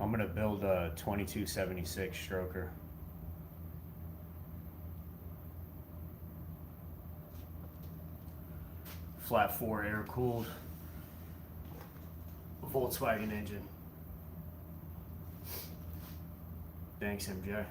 I'm gonna build a 2276 stroker. Flat 4 air cooled Volkswagen engine. Thanks, MJ.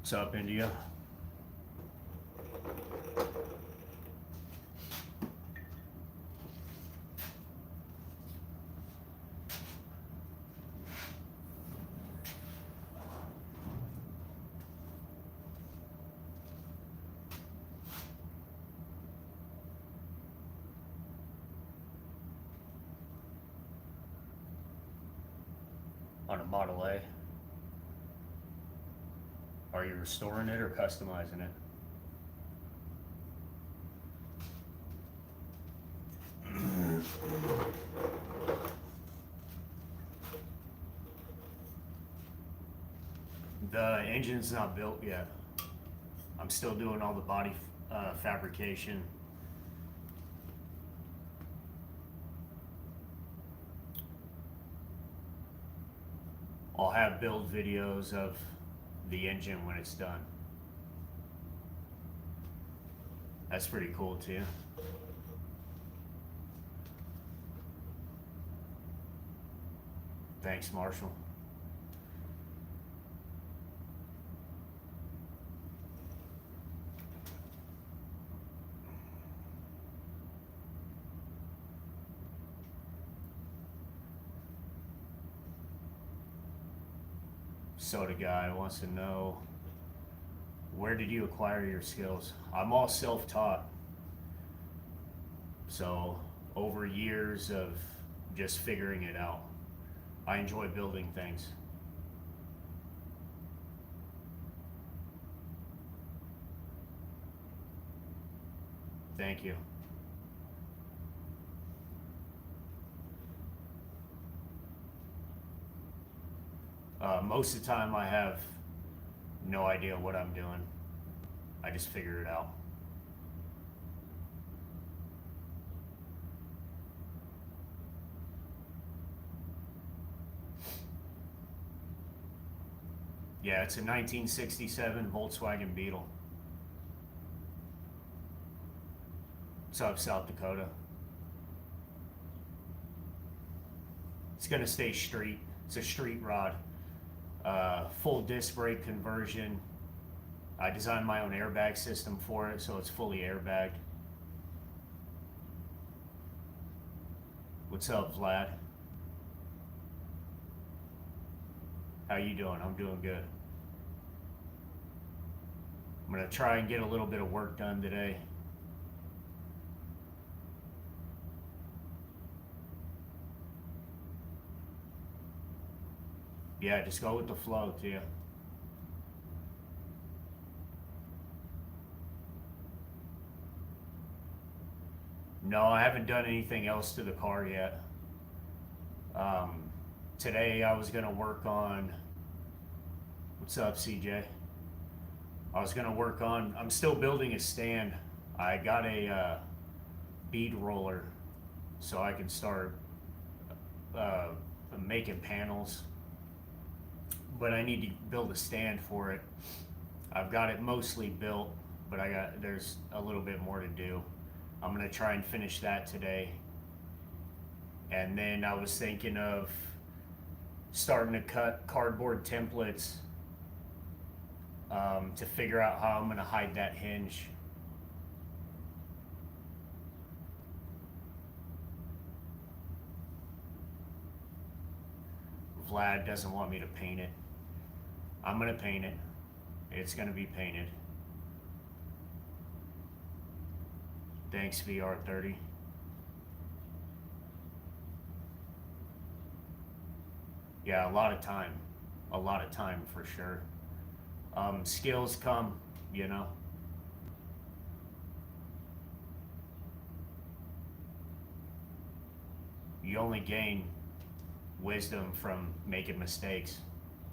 What's up, India? On a Model A. Are you restoring it or customizing it? The engine's not built yet. I'm still doing all the body fabrication. I'll have build videos of the engine when it's done. That's pretty cool too. Thanks, Marshall. Soda guy wants to know, where did you acquire your skills? I'm all self-taught. So over years of just figuring it out. I enjoy building things. Thank you. Most of the time I have no idea what I'm doing. I just figure it out. Yeah, it's a 1967 Volkswagen Beetle. It's out of South Dakota. It's gonna stay street. It's a street rod. Full disc brake conversion. I designed my own airbag system for it, so it's fully airbagged. What's up, Vlad? How you doing? I'm doing good. I'm gonna try and get a little bit of work done today. Yeah, just go with the flow, Tia. No, I haven't done anything else to the car yet. Today I was gonna work on, what's up, CJ? I was gonna work on, I'm still building a stand. I got a bead roller so I can start making panels, but I need to build a stand for it. I've got it mostly built, but there's a little bit more to do. I'm gonna try and finish that today. And then I was thinking of starting to cut cardboard templates to figure out how I'm gonna hide that hinge. Vlad doesn't want me to paint it. I'm gonna paint it. It's gonna be painted. Thanks, VR30. Yeah, a lot of time. A lot of time for sure. Skills come, you know. You only gain wisdom from making mistakes.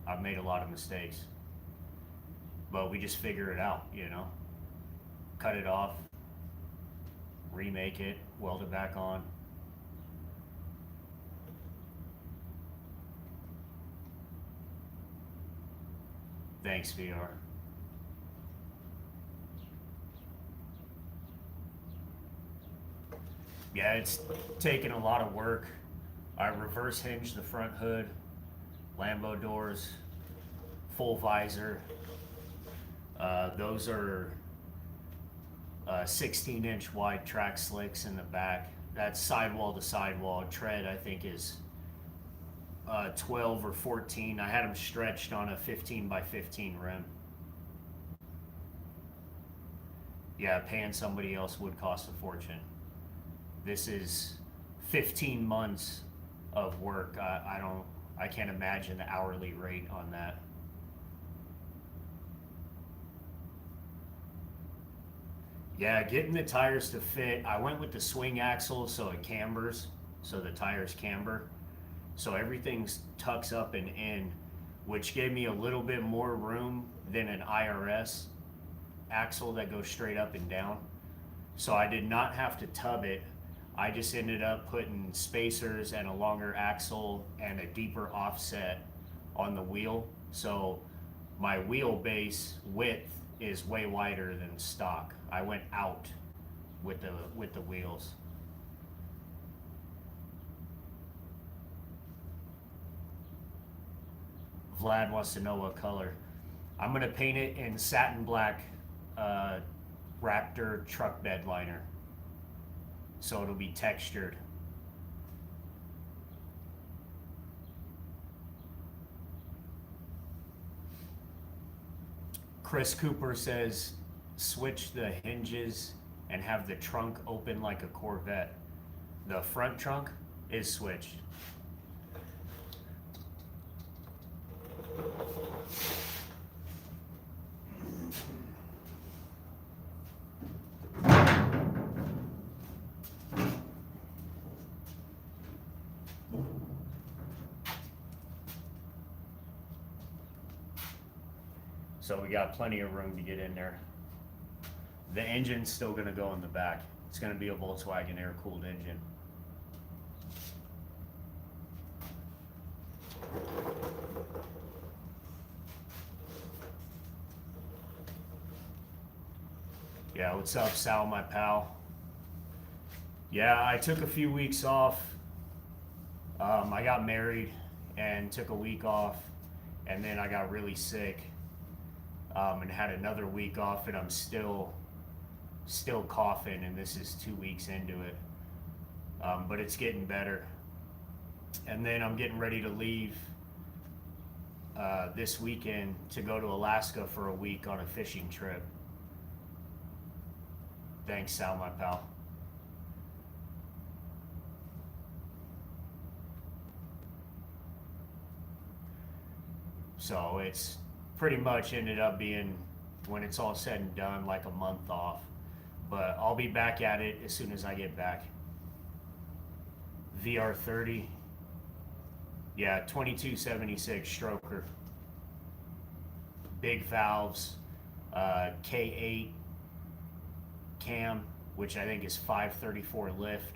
I've made a lot of mistakes. but we just figure it out, you know, cut it off, remake it, weld it back on. Thanks, VR. Yeah, it's taken a lot of work. I reverse hinged the front hood, Lambo doors, full visor. Those are 16-inch wide track slicks in the back. That's sidewall to sidewall. Tread, I think, is 12 or 14. I had them stretched on a 15 by 15 rim. Yeah, paying somebody else would cost a fortune. This is 15 months of work. I can't imagine the hourly rate on that. Yeah, getting the tires to fit. I went with the swing axle so it cambers, so the tires camber. So everything tucks up and in, which gave me a little bit more room than an IRS axle that goes straight up and down. So I did not have to tub it. I just ended up putting spacers and a longer axle and a deeper offset on the wheel. So my wheelbase width is way wider than stock. I went out with the wheels. Vlad wants to know what color. I'm gonna paint it in satin black Raptor truck bed liner, so it'll be textured. Chris Cooper says switch the hinges and have the trunk open like a Corvette. The front trunk is switched. So we got plenty of room to get in there. The engine's still gonna go in the back. It's gonna be a Volkswagen air-cooled engine. Yeah, what's up, Sal, my pal? Yeah, I took a few weeks off. I got married and took a week off, and then I got really sick and had another week off, and I'm still coughing, and this is 2 weeks into it. But it's getting better. And then I'm getting ready to leave this weekend to go to Alaska for a week on a fishing trip. Thanks, Sal, my pal. So it's pretty much ended up being, when it's all said and done, like a month off. But I'll be back at it as soon as I get back. VR30. Yeah, 2276 stroker. Big valves. K8 cam, which I think is 534 lift.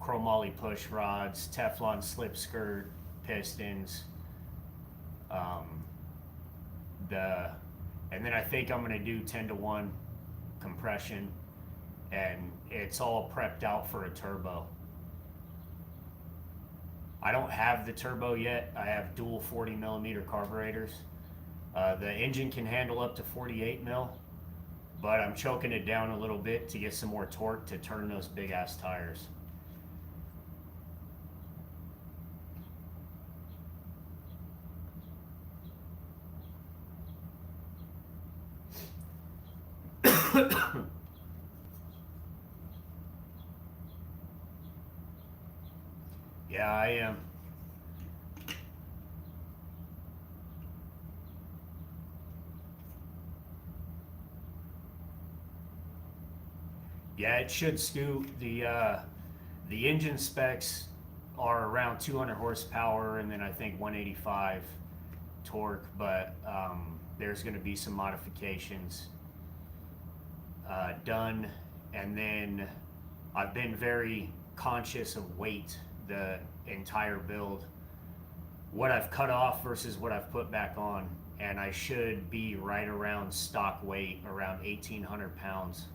Chromoly push rods, Teflon slip skirt, pistons. And then I think I'm gonna do 10-to-1 compression, and it's all prepped out for a turbo. I don't have the turbo yet. I have dual 40mm carburetors. The engine can handle up to 48 mil, but I'm choking it down a little bit to get some more torque to turn those big ass tires. Yeah, I am. Yeah, it should scoot. The engine specs are around 200 horsepower, and then I think 185 torque, but there's going to be some modifications done. And then I've been very conscious of weight the entire build, what I've cut off versus what I've put back on, and I should be right around stock weight, around 1,800 pounds.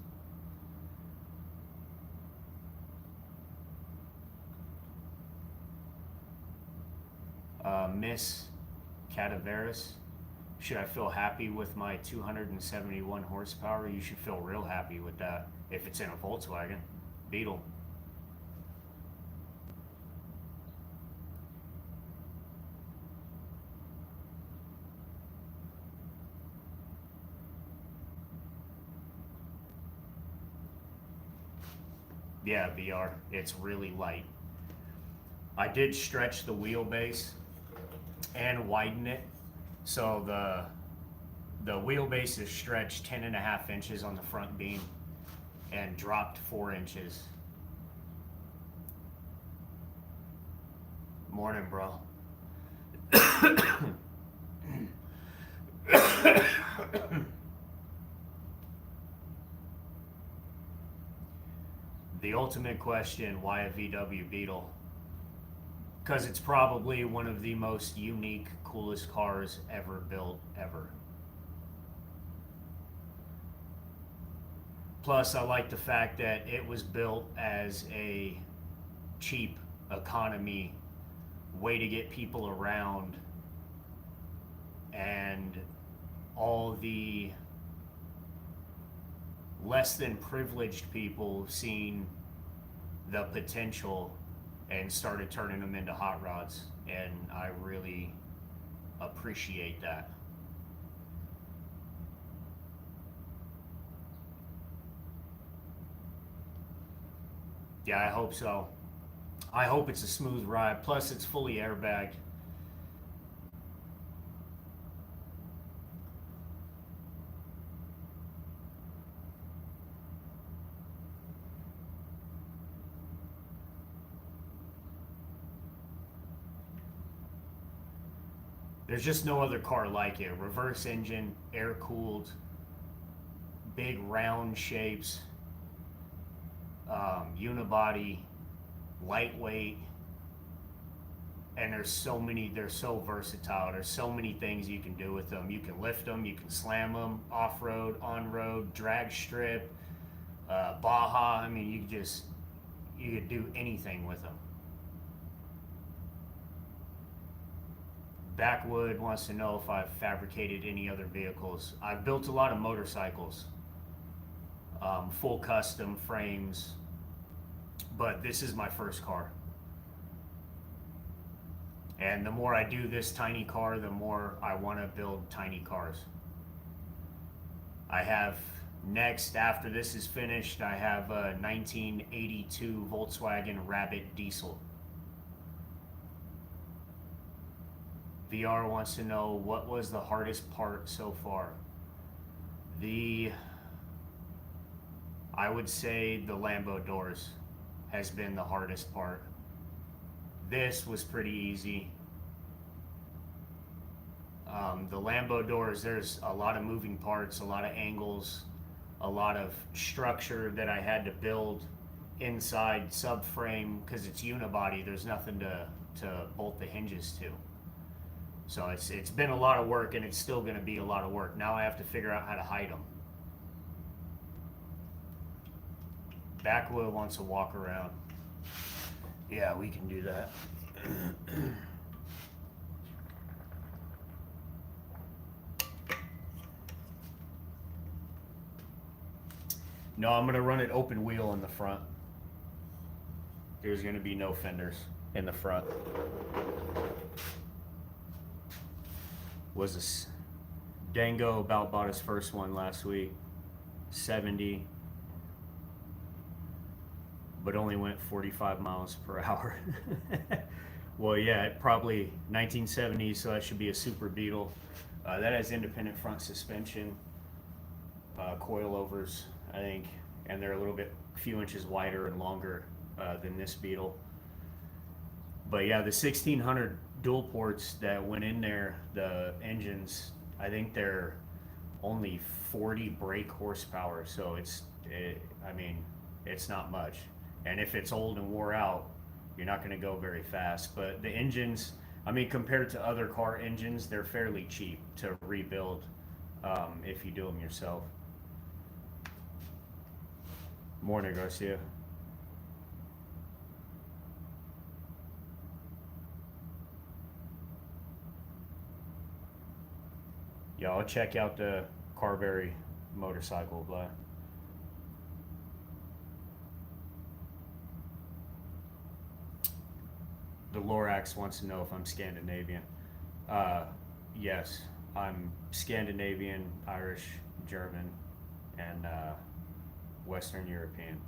Miss Cadaveras, should I feel happy with my 271 horsepower? You should feel real happy with that if it's in a Volkswagen Beetle. Yeah, VR, it's really light. I did stretch the wheelbase and widen it, so the wheelbase is stretched 10.5 inches on the front beam and dropped 4 inches. Morning, bro. The ultimate question, why a VW Beetle? Because it's probably one of the most unique, coolest cars ever built, ever. Plus, I like the fact that it was built as a cheap economy way to get people around, and all the less than privileged people seen the potential and started turning them into hot rods, and I really appreciate that. Yeah, I hope so. I hope it's a smooth ride. Plus, it's fully airbagged. There's just no other car like it. Reverse engine, air cooled, big round shapes, unibody, lightweight, and they're so versatile. There's so many things you can do with them. You can lift them, you can slam them, off-road, on-road, drag strip, Baja. I mean, you could do anything with them. Backwood wants to know if I've fabricated any other vehicles. I've built a lot of motorcycles, full custom frames, but this is my first car. And the more I do this tiny car, the more I want to build tiny cars. I have next, after this is finished, I have a 1982 Volkswagen Rabbit diesel. VR wants to know, what was the hardest part so far? I would say the Lambo doors has been the hardest part. This was pretty easy. The Lambo doors, there's a lot of moving parts, a lot of angles, a lot of structure that I had to build inside subframe, because it's unibody, there's nothing to bolt the hinges to. So it's been a lot of work, and it's still going to be a lot of work. Now I have to figure out how to hide them. Backwood wants to walk around. Yeah, we can do that. No, I'm going to run it open wheel in the front. There's going to be no fenders in the front. Was this Dango about bought his first one last week, 70, but only went 45 miles per hour. Well, yeah, it probably 1970, so that should be a Super Beetle. That has independent front suspension, coilovers, I think, and they're a few inches wider and longer than this Beetle. But yeah, the $1,600 dual ports that went in there, the engines, I think they're only 40 brake horsepower, so I mean, it's not much. And if it's old and wore out, you're not going to go very fast. But the engines, I mean, compared to other car engines, they're fairly cheap to rebuild if you do them yourself. Morning, Garcia. Yeah, I'll check out the Carberry motorcycle, but the Lorax wants to know if I'm Scandinavian. Yes, I'm Scandinavian, Irish, German, and Western European.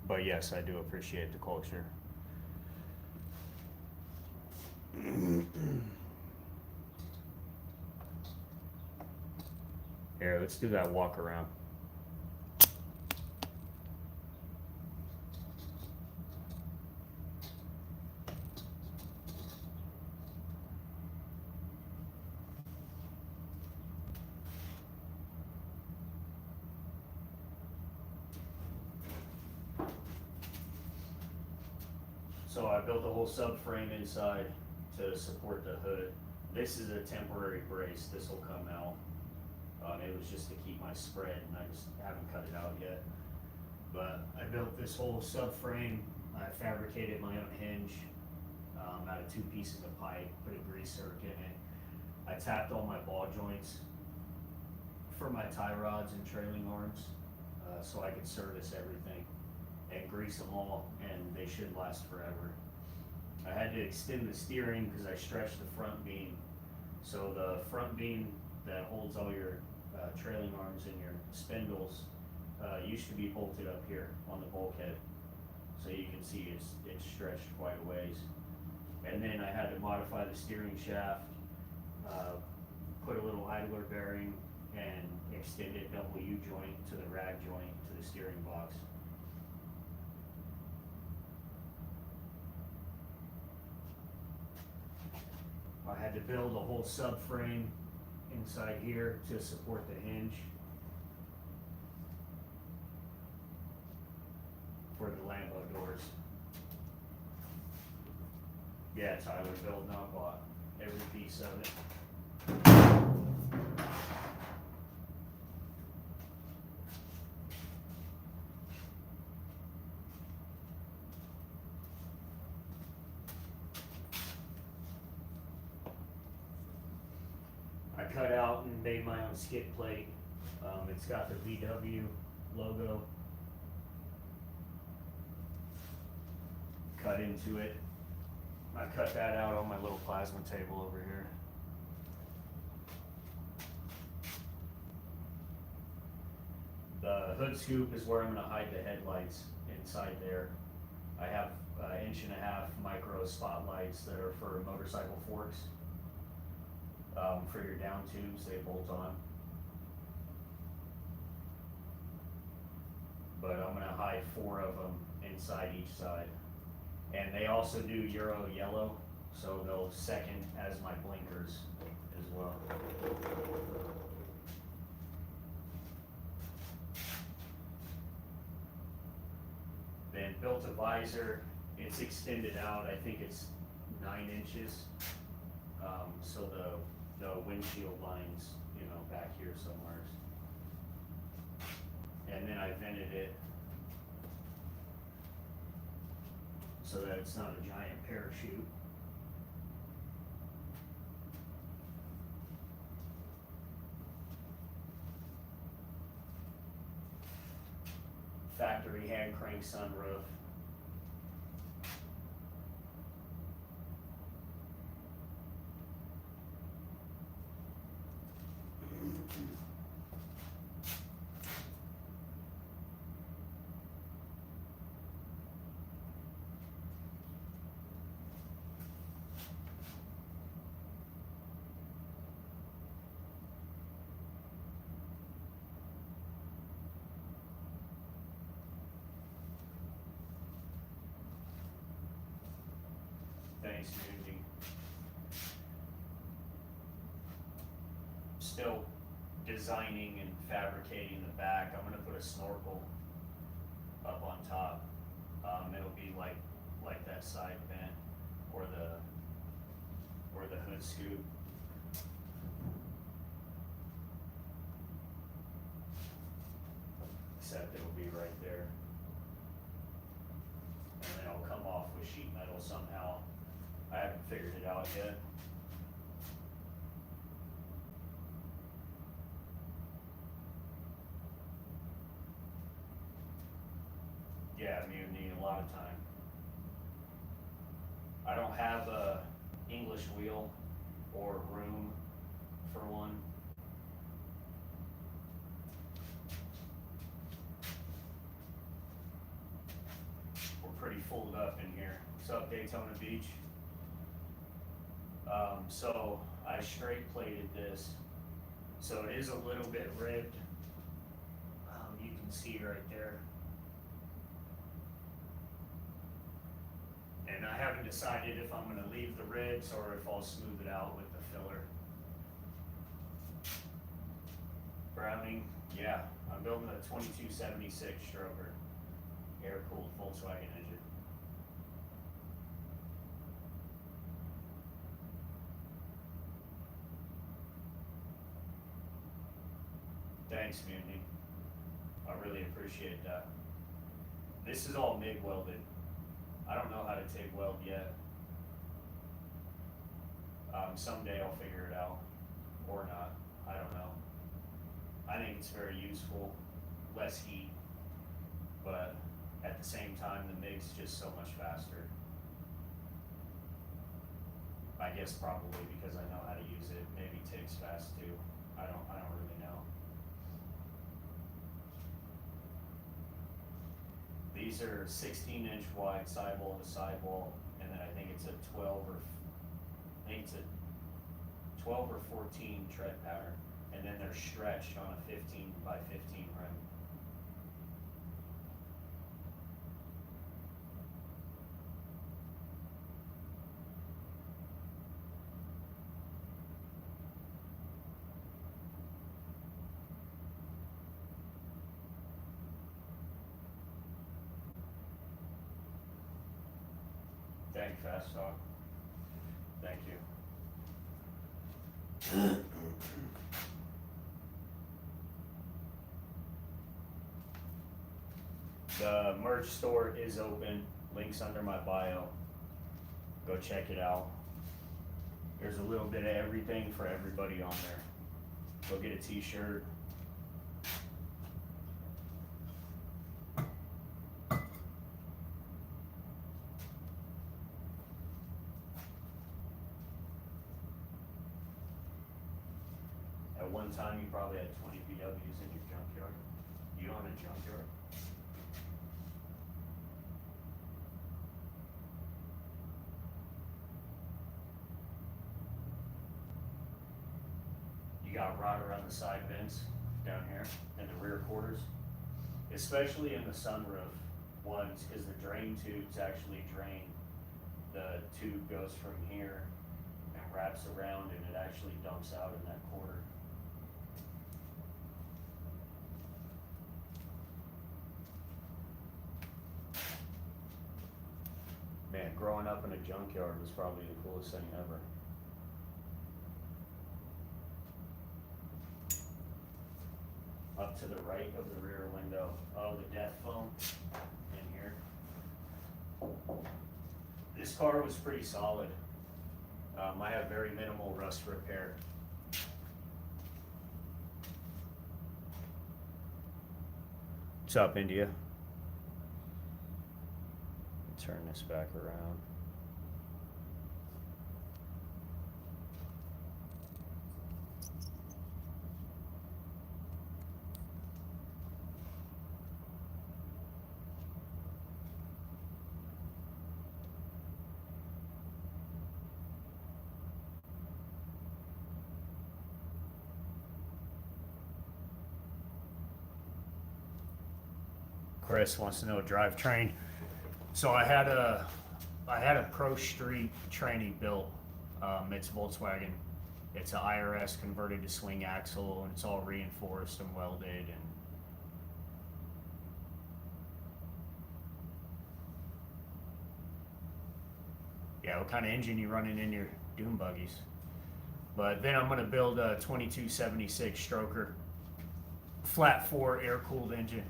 But yes, I do appreciate the culture. Here, let's do that walk around. So I built a whole subframe inside to support the hood. This is a temporary brace. This will come out. It was just to keep my spread, and I just haven't cut it out yet. But I built this whole subframe. I fabricated my own hinge out of 2 pieces of pipe, put a grease zerk in it. I tapped all my ball joints for my tie rods and trailing arms so I could service everything and grease them all, and they should last forever. I had to extend the steering because I stretched the front beam. So the front beam that holds all your trailing arms and your spindles used to be bolted up here on the bulkhead. So you can see it's stretched quite a ways. And then I had to modify the steering shaft, put a little idler bearing, and extend it double U-joint to the rag joint to the steering box. I had to build a whole subframe inside here to support the hinge for the Lambo doors. Yeah, Tyler, built, not bought. Every piece of it. I cut out and made my own skid plate. It's got the VW logo cut into it. I cut that out on my little plasma table over here. The hood scoop is where I'm going to hide the headlights inside there. I have 1.5 inch micro spotlights that are for motorcycle forks. For your down tubes, they bolt on. But I'm going to hide 4 of them inside each side. And they also do Euro yellow, so they'll second as my blinkers as well. Then built a visor. It's extended out. I think it's 9 inches. So the windshield lines, back here somewhere. And then I vented it so that it's not a giant parachute. Factory hand crank sunroof. Thanks, Mandy. Still designing and fabricating the back. I'm gonna put a snorkel up on top. It'll be like that side vent or the hood scoop. Except it'll be right there. And then it'll come off with sheet metal somehow. I haven't figured it out yet. Yeah, you need a lot of time. I don't have a English wheel or room for one. We're pretty full up in here. What's up, Daytona Beach? So I straight plated this. So it is a little bit ribbed. You can see right there. And I haven't decided if I'm gonna leave the ribs or if I'll smooth it out with the filler. Browning, yeah, I'm building a 2276 stroker, air-cooled Volkswagen engine. Thanks, Mutiny. I really appreciate that. This is all MIG welded. I don't know how to TIG weld yet. Someday I'll figure it out, or not, I don't know. I think it's very useful, less heat, but at the same time the MIG's just so much faster. I guess probably because I know how to use it, maybe TIG's fast too, I don't really know. These are 16-inch wide sidewall to sidewall, and then I think it's a 12 or 14 tread pattern, and then they're stretched on a 15 by 15 rim. Thank you, Fast Talk. Thank you. The merch store is open. Links under my bio. Go check it out. There's a little bit of everything for everybody on there. Go get a t-shirt. At one time, you probably had 20 VWs in your junkyard. You own a junkyard? You got rot around the side vents down here in the rear quarters, especially in the sunroof ones, because the drain tubes actually drain. The tube goes from here and wraps around, and it actually dumps out in that quarter. Man, growing up in a junkyard was probably the coolest thing ever. Up to the right of the rear window. Oh, the death foam in here. This car was pretty solid. I have very minimal rust repair. What's up, India? Turn this back around. Chris wants to know drivetrain. So I had a I had a Pro Street tranny built. It's Volkswagen. It's a IRS converted to swing axle, and it's all reinforced and welded. And yeah, what kind of engine you running in your dune buggies? But then I'm gonna build a 2276 stroker, flat 4 air cooled engine.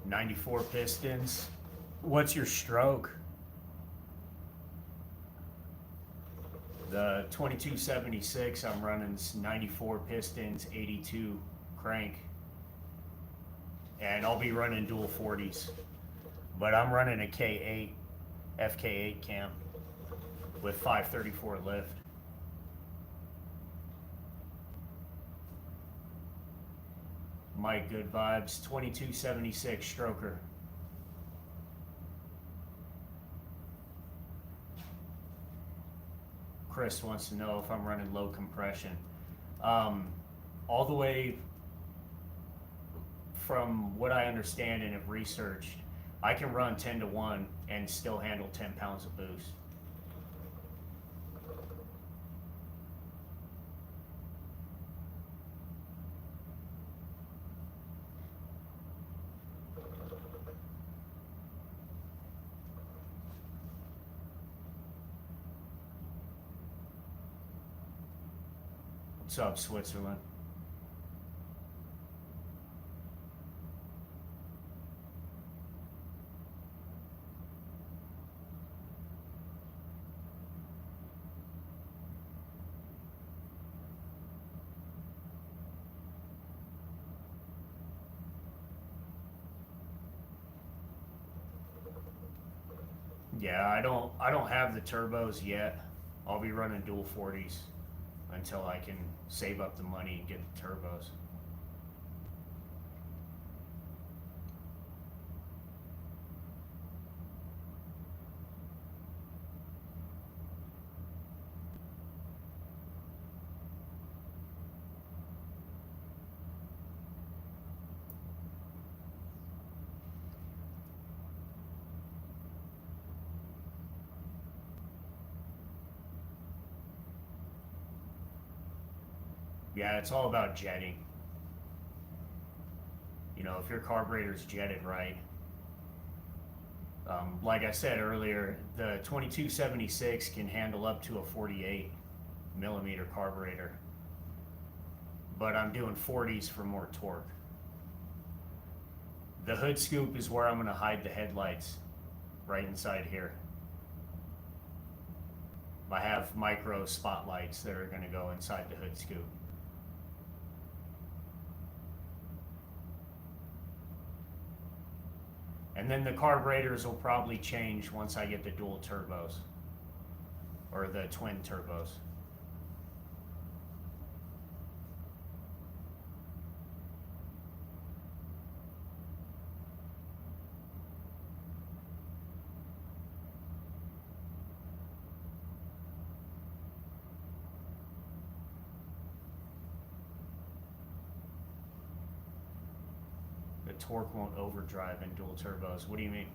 '94 pistons. What's your stroke? The 2276 I'm running 94 pistons, 82 crank, and I'll be running dual 40s. But I'm running a K8, FK8 cam with 534 lift. Mike, good vibes. 2276 stroker. Chris wants to know if I'm running low compression. All the way from what I understand and have researched, I can run 10-to-1 and still handle 10 pounds of boost. What's up, Switzerland? Yeah, I don't have the turbos yet. I'll be running dual 40s until I can save up the money and get the turbos. Yeah, it's all about jetting. You know, if your carburetor's jetted right. Like I said earlier, the 2276 can handle up to a 48 millimeter carburetor, but I'm doing 40s for more torque. The hood scoop is where I'm going to hide the headlights, right inside here. I have micro spotlights that are going to go inside the hood scoop. And then the carburetors will probably change once I get the dual turbos or the twin turbos. Torque won't overdrive in dual turbos. What do you mean?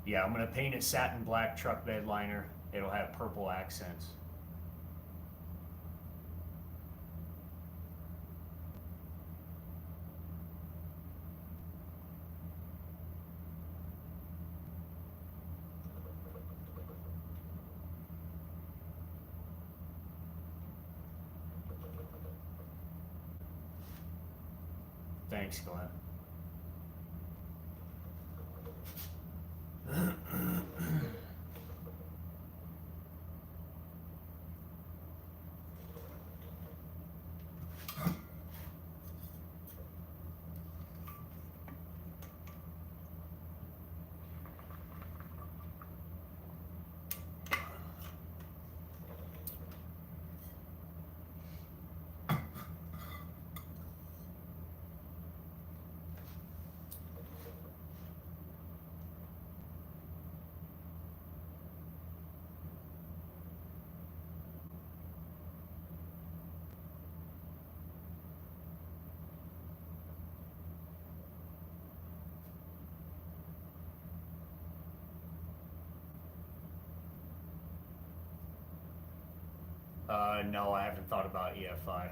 Yeah, I'm going to paint it satin black truck bed liner. It'll have purple accents. Thanks, Glenn. No, I haven't thought about EFI.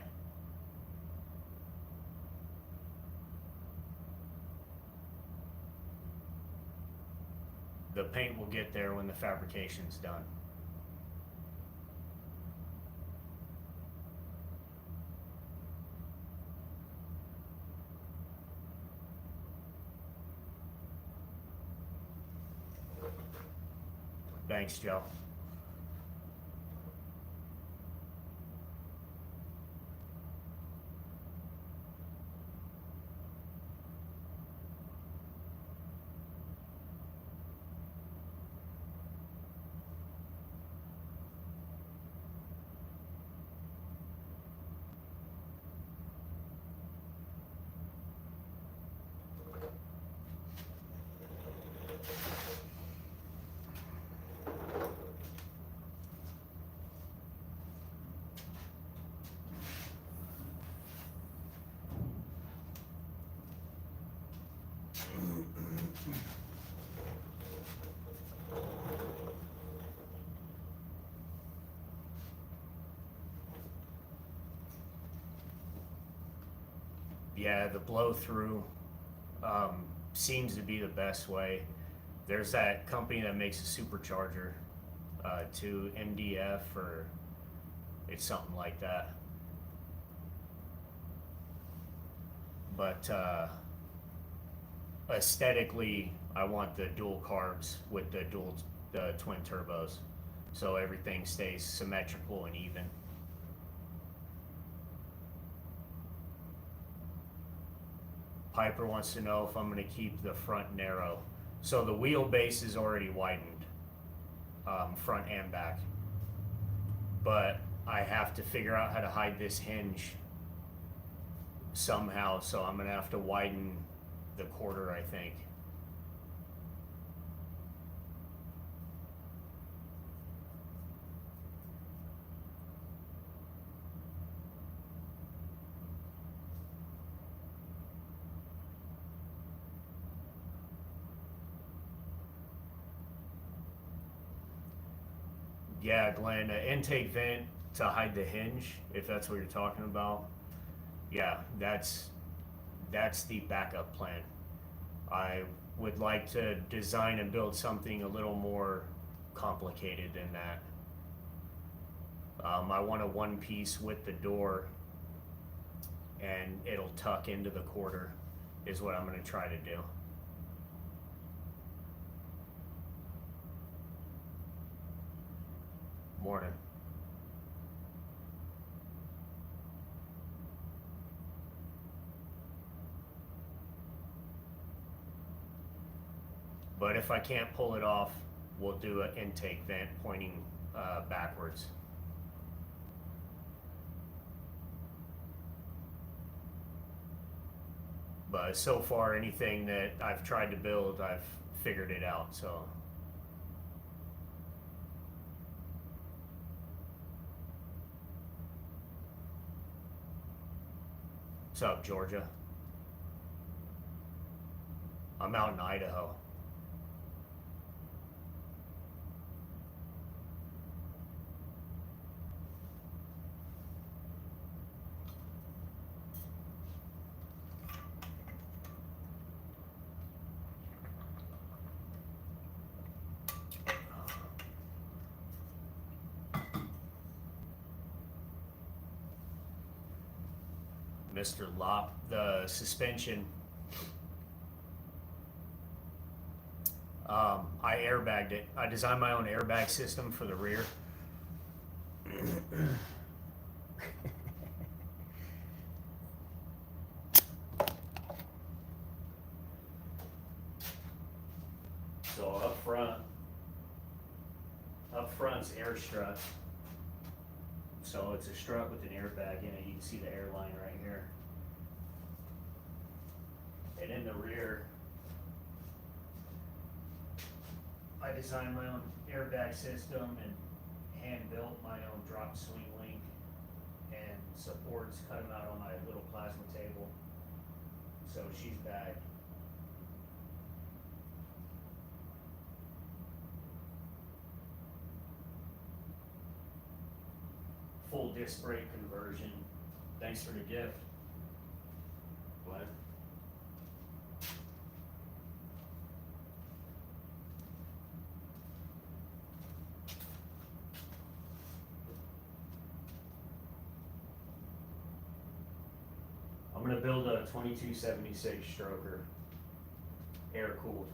The paint will get there when the fabrication's done. Thanks, Joe. Yeah, the blow through seems to be the best way. There's that company that makes a supercharger to MDF, or it's something like that. But aesthetically, I want the dual carbs with the twin turbos, so everything stays symmetrical and even. Piper wants to know if I'm going to keep the front narrow. So the wheelbase is already widened, front and back. But I have to figure out how to hide this hinge somehow, so I'm going to have to widen the quarter, I think. Yeah, Glenn, intake vent to hide the hinge, if that's what you're talking about. Yeah, that's the backup plan. I would like to design and build something a little more complicated than that. I want a one piece with the door, and it'll tuck into the quarter, is what I'm going to try to do. Morning. But if I can't pull it off, we'll do an intake vent pointing backwards. But so far, anything that I've tried to build, I've figured it out, so. What's up, Georgia? I'm out in Idaho. Mr. Lop, the suspension, I airbagged it. I designed my own airbag system for the rear. So up front's air strut. So it's a strut with an airbag in it. You can see the airline right here. And in the rear, I designed my own airbag system and hand built my own drop swing link and supports, cut them out on my little plasma table. So she's bagged. full disc brake conversion. Thanks for the gift. What? I'm gonna build a 2276 stroker, air-cooled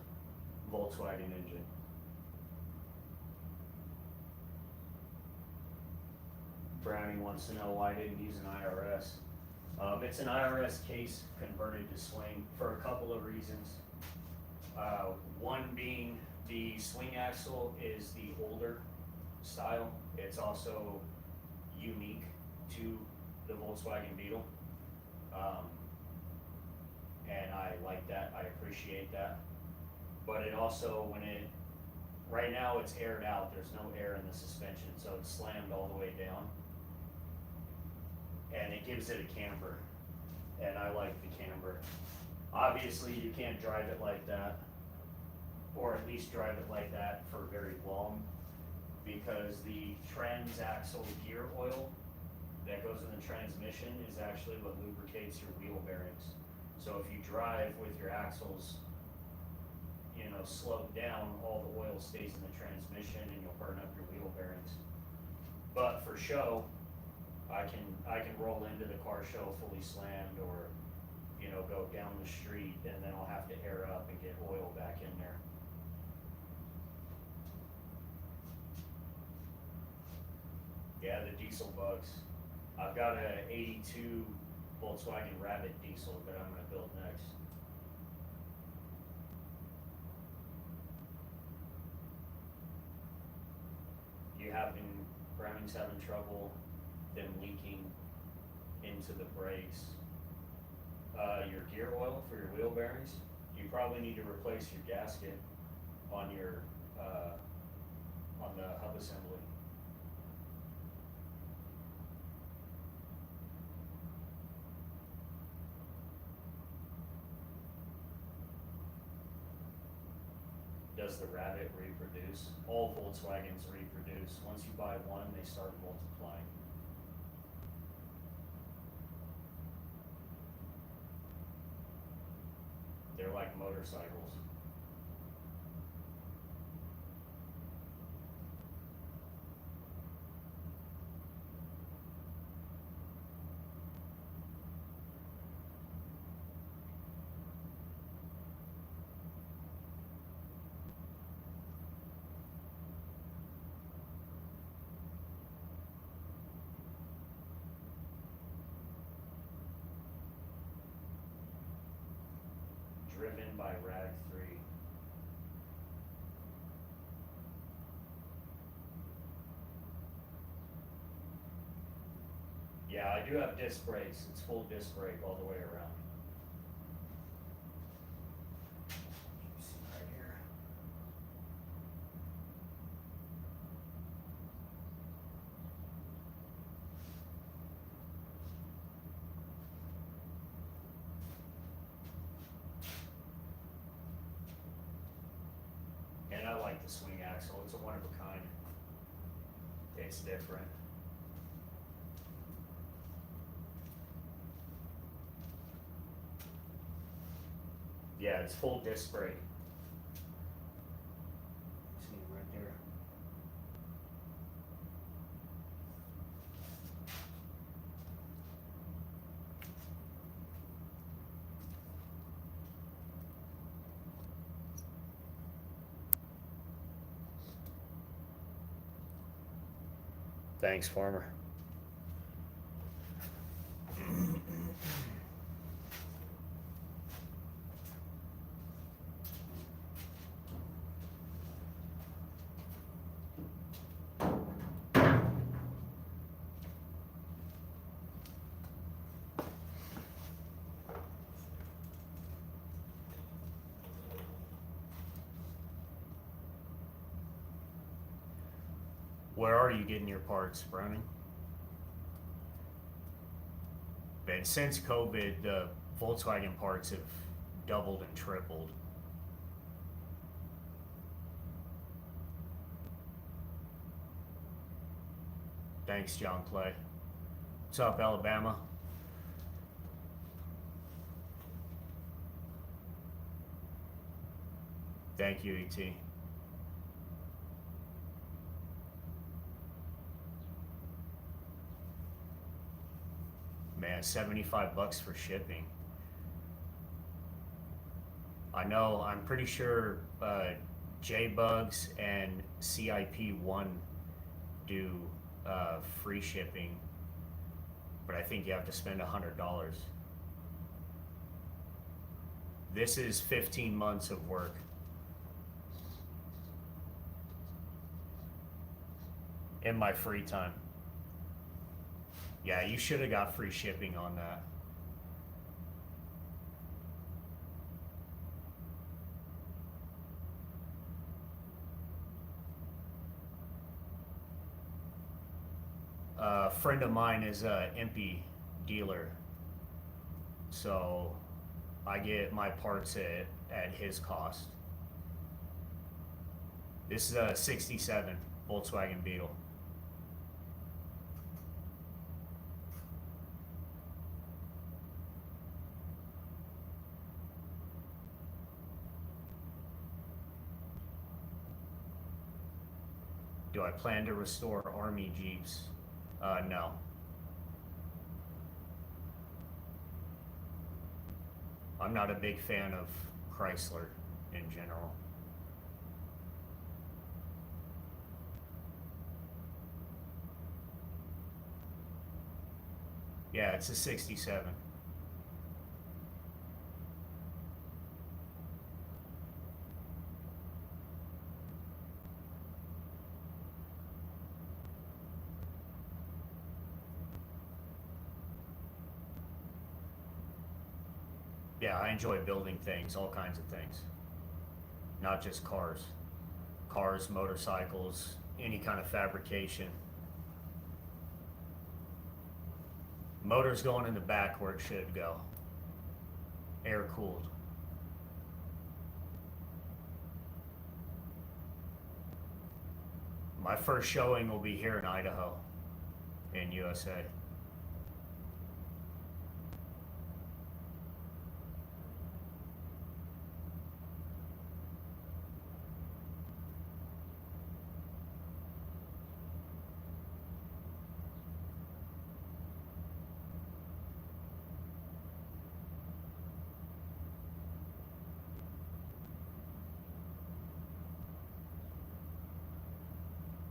Volkswagen engine. Brownie wants to know why I didn't use an IRS. It's an IRS case converted to swing for a couple of reasons. One being the swing axle is the older style. It's also unique to the Volkswagen Beetle. And I like that, I appreciate that. But it also, right now it's aired out, there's no air in the suspension, so it's slammed all the way down. And it gives it a camber, and I like the camber. Obviously you can't drive it like that, or at least drive it like that for very long, because the transaxle gear oil that goes in the transmission is actually what lubricates your wheel bearings. So if you drive with your axles, slowed down, all the oil stays in the transmission and you'll burn up your wheel bearings. But for show, I can roll into the car show fully slammed, or go down the street, and then I'll have to air up and get oil back in there. Yeah, the diesel bugs. I've got a 82 Volkswagen Rabbit diesel that I'm gonna build next. Browning's having trouble them leaking into the brakes. Your gear oil for your wheel bearings, you probably need to replace your gasket on your on the hub assembly. Does the Rabbit reproduce? All Volkswagens reproduce. Once you buy one, they start multiplying. They're like motorcycles. Driven by Rag 3. Yeah, I do have disc brakes. It's full disc brake all the way around. See right here. And I like the swing axle. It's a one of a kind. It's different. Yeah, it's full disc brake. See right there. Thanks, Farmer. Where are you getting your parts, Browning? And since COVID, the Volkswagen parts have doubled and tripled. Thanks, John Clay. What's up, Alabama? Thank you, ET. Man, $75 for shipping. I know, I'm pretty sure JBugs and CIP1 do free shipping, but I think you have to spend $100. This is 15 months of work. In my free time. Yeah, you should have got free shipping on that. A friend of mine is a Impy dealer, so I get my parts at his cost. This is a 67 Volkswagen Beetle. Do I plan to restore Army Jeeps? No. I'm not a big fan of Chrysler in general. Yeah, it's a 67. Yeah, I enjoy building things, all kinds of things. Not just cars. Cars, motorcycles, any kind of fabrication. Motor's going in the back where it should go. Air cooled. My first showing will be here in Idaho, in USA.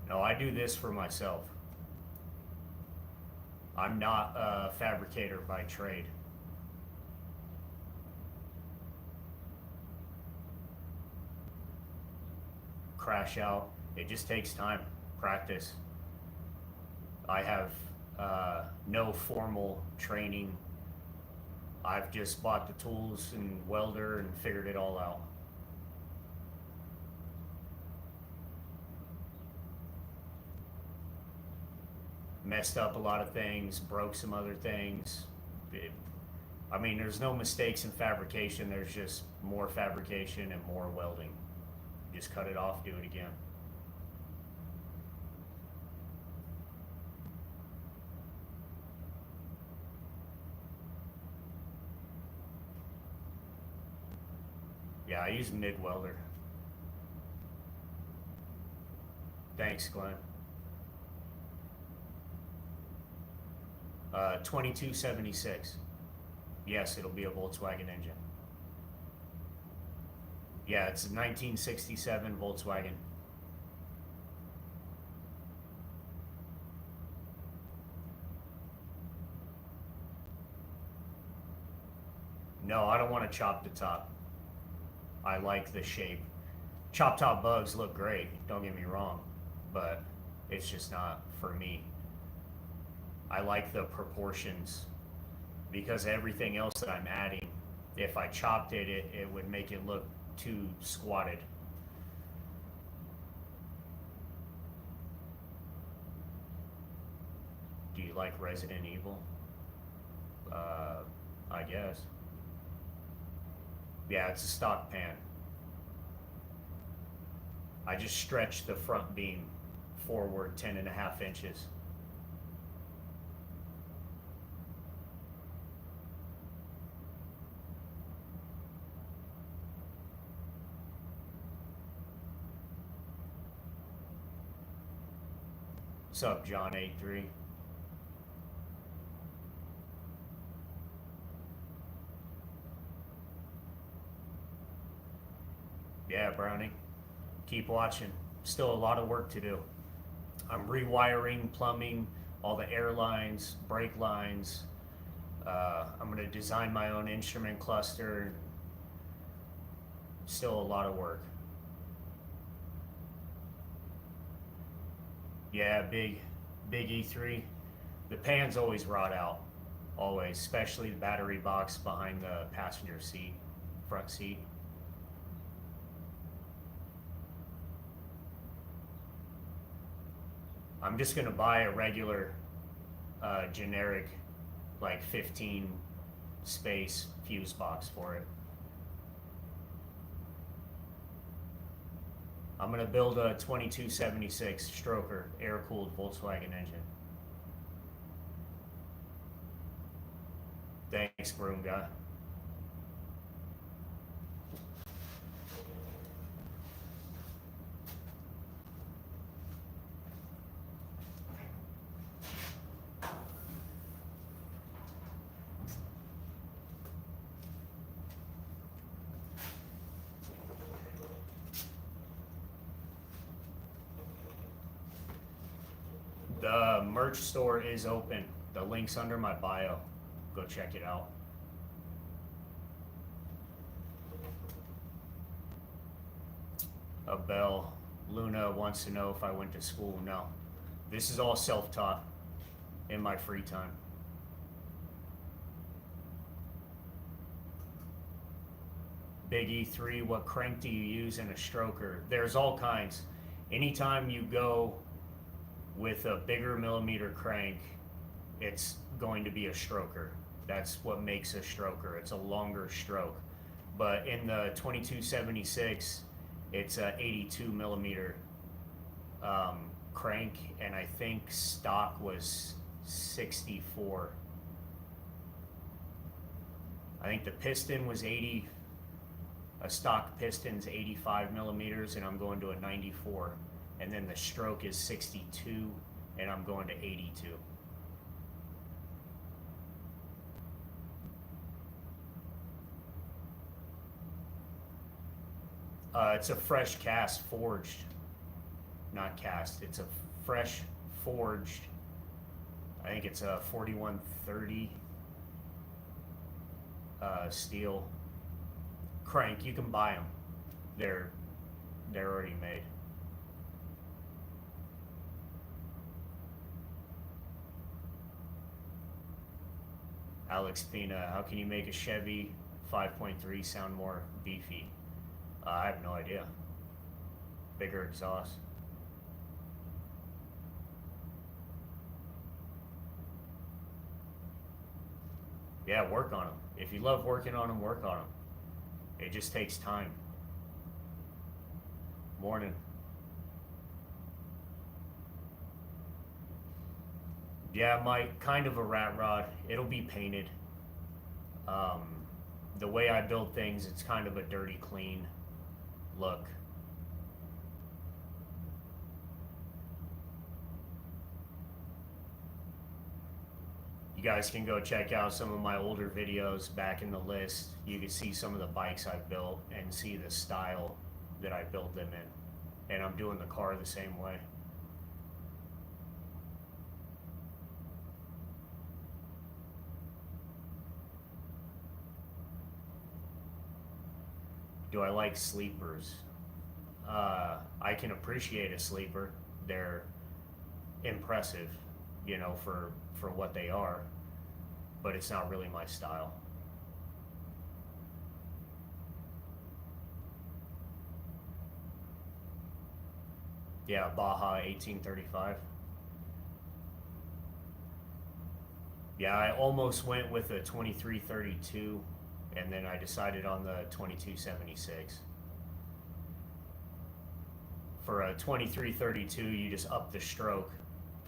No, I do this for myself. I'm not a fabricator by trade. Crash out. It just takes time, practice. I have no formal training. I've just bought the tools and welder and figured it all out. Messed up a lot of things, broke some other things. I mean, there's no mistakes in fabrication, there's just more fabrication and more welding. Just cut it off, do it again. Yeah, I use MIG welder. Thanks, Glenn. 2276. Yes, it'll be a Volkswagen engine. Yeah, it's a 1967 Volkswagen. No, I don't want to chop the top. I like the shape. Chop top bugs look great, don't get me wrong, but it's just not for me. I like the proportions because everything else that I'm adding, if I chopped it, it would make it look too squatted. Do you like Resident Evil? I guess. Yeah, it's a stock pan. I just stretched the front beam forward 10.5 inches. What's up, John 83? Yeah, Brownie. Keep watching. Still a lot of work to do. I'm rewiring plumbing, all the air lines, brake lines. I'm going to design my own instrument cluster. Still a lot of work. Yeah, big E3. The pan's always rot out. Always, especially the battery box behind the passenger seat, front seat. I'm just gonna buy a regular, generic, like 15 space fuse box for it. I'm gonna build a 2276 stroker, air-cooled Volkswagen engine. Thanks, Broom Guy. The merch store is open. The link's under my bio. Go check it out. Bell. Luna wants to know if I went to school. No. This is all self-taught in my free time. Big E3, what crank do you use in a stroker? There's all kinds. Anytime you go with a bigger millimeter crank, it's going to be a stroker. That's what makes a stroker. It's a longer stroke. But in the 2276, it's a 82 millimeter crank, and I think stock was 64. I think the piston was 80. A stock piston's 85 millimeters, and I'm going to a 94. And then the stroke is 62, and I'm going to 82. It's a fresh cast forged, not cast. It's a fresh forged. I think it's a 4130 steel crank. You can buy them. They're already made. Alex Pina, how can you make a Chevy 5.3 sound more beefy? I have no idea. Bigger exhaust. Yeah, work on them. If you love working on them, work on them. It just takes time. Morning. Yeah, Mike, kind of a rat rod. It'll be painted. The way I build things, it's kind of a dirty clean look. You guys can go check out some of my older videos back in the list. You can see some of the bikes I've built and see the style that I build them in. And I'm doing the car the same way. Do I like sleepers? I can appreciate a sleeper. They're impressive, you know, for what they are, but it's not really my style. Yeah, Baja 1835. Yeah, I almost went with a 2332, and then I decided on the 2276. For a 2332, you just up the stroke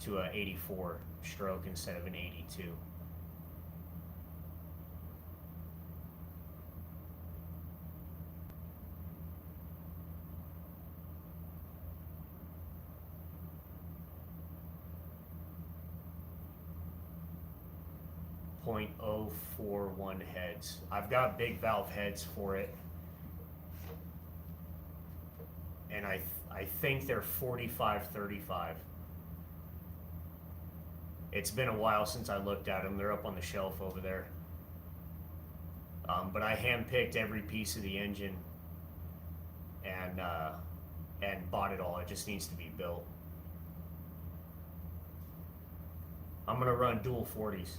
to a 84 stroke instead of an 82. 2.041 heads. I've got big valve heads for it, and I think they're 45-35. It's been a while since I looked at them. They're up on the shelf over there. But I hand-picked every piece of the engine and bought it all. It just needs to be built. I'm gonna run dual 40s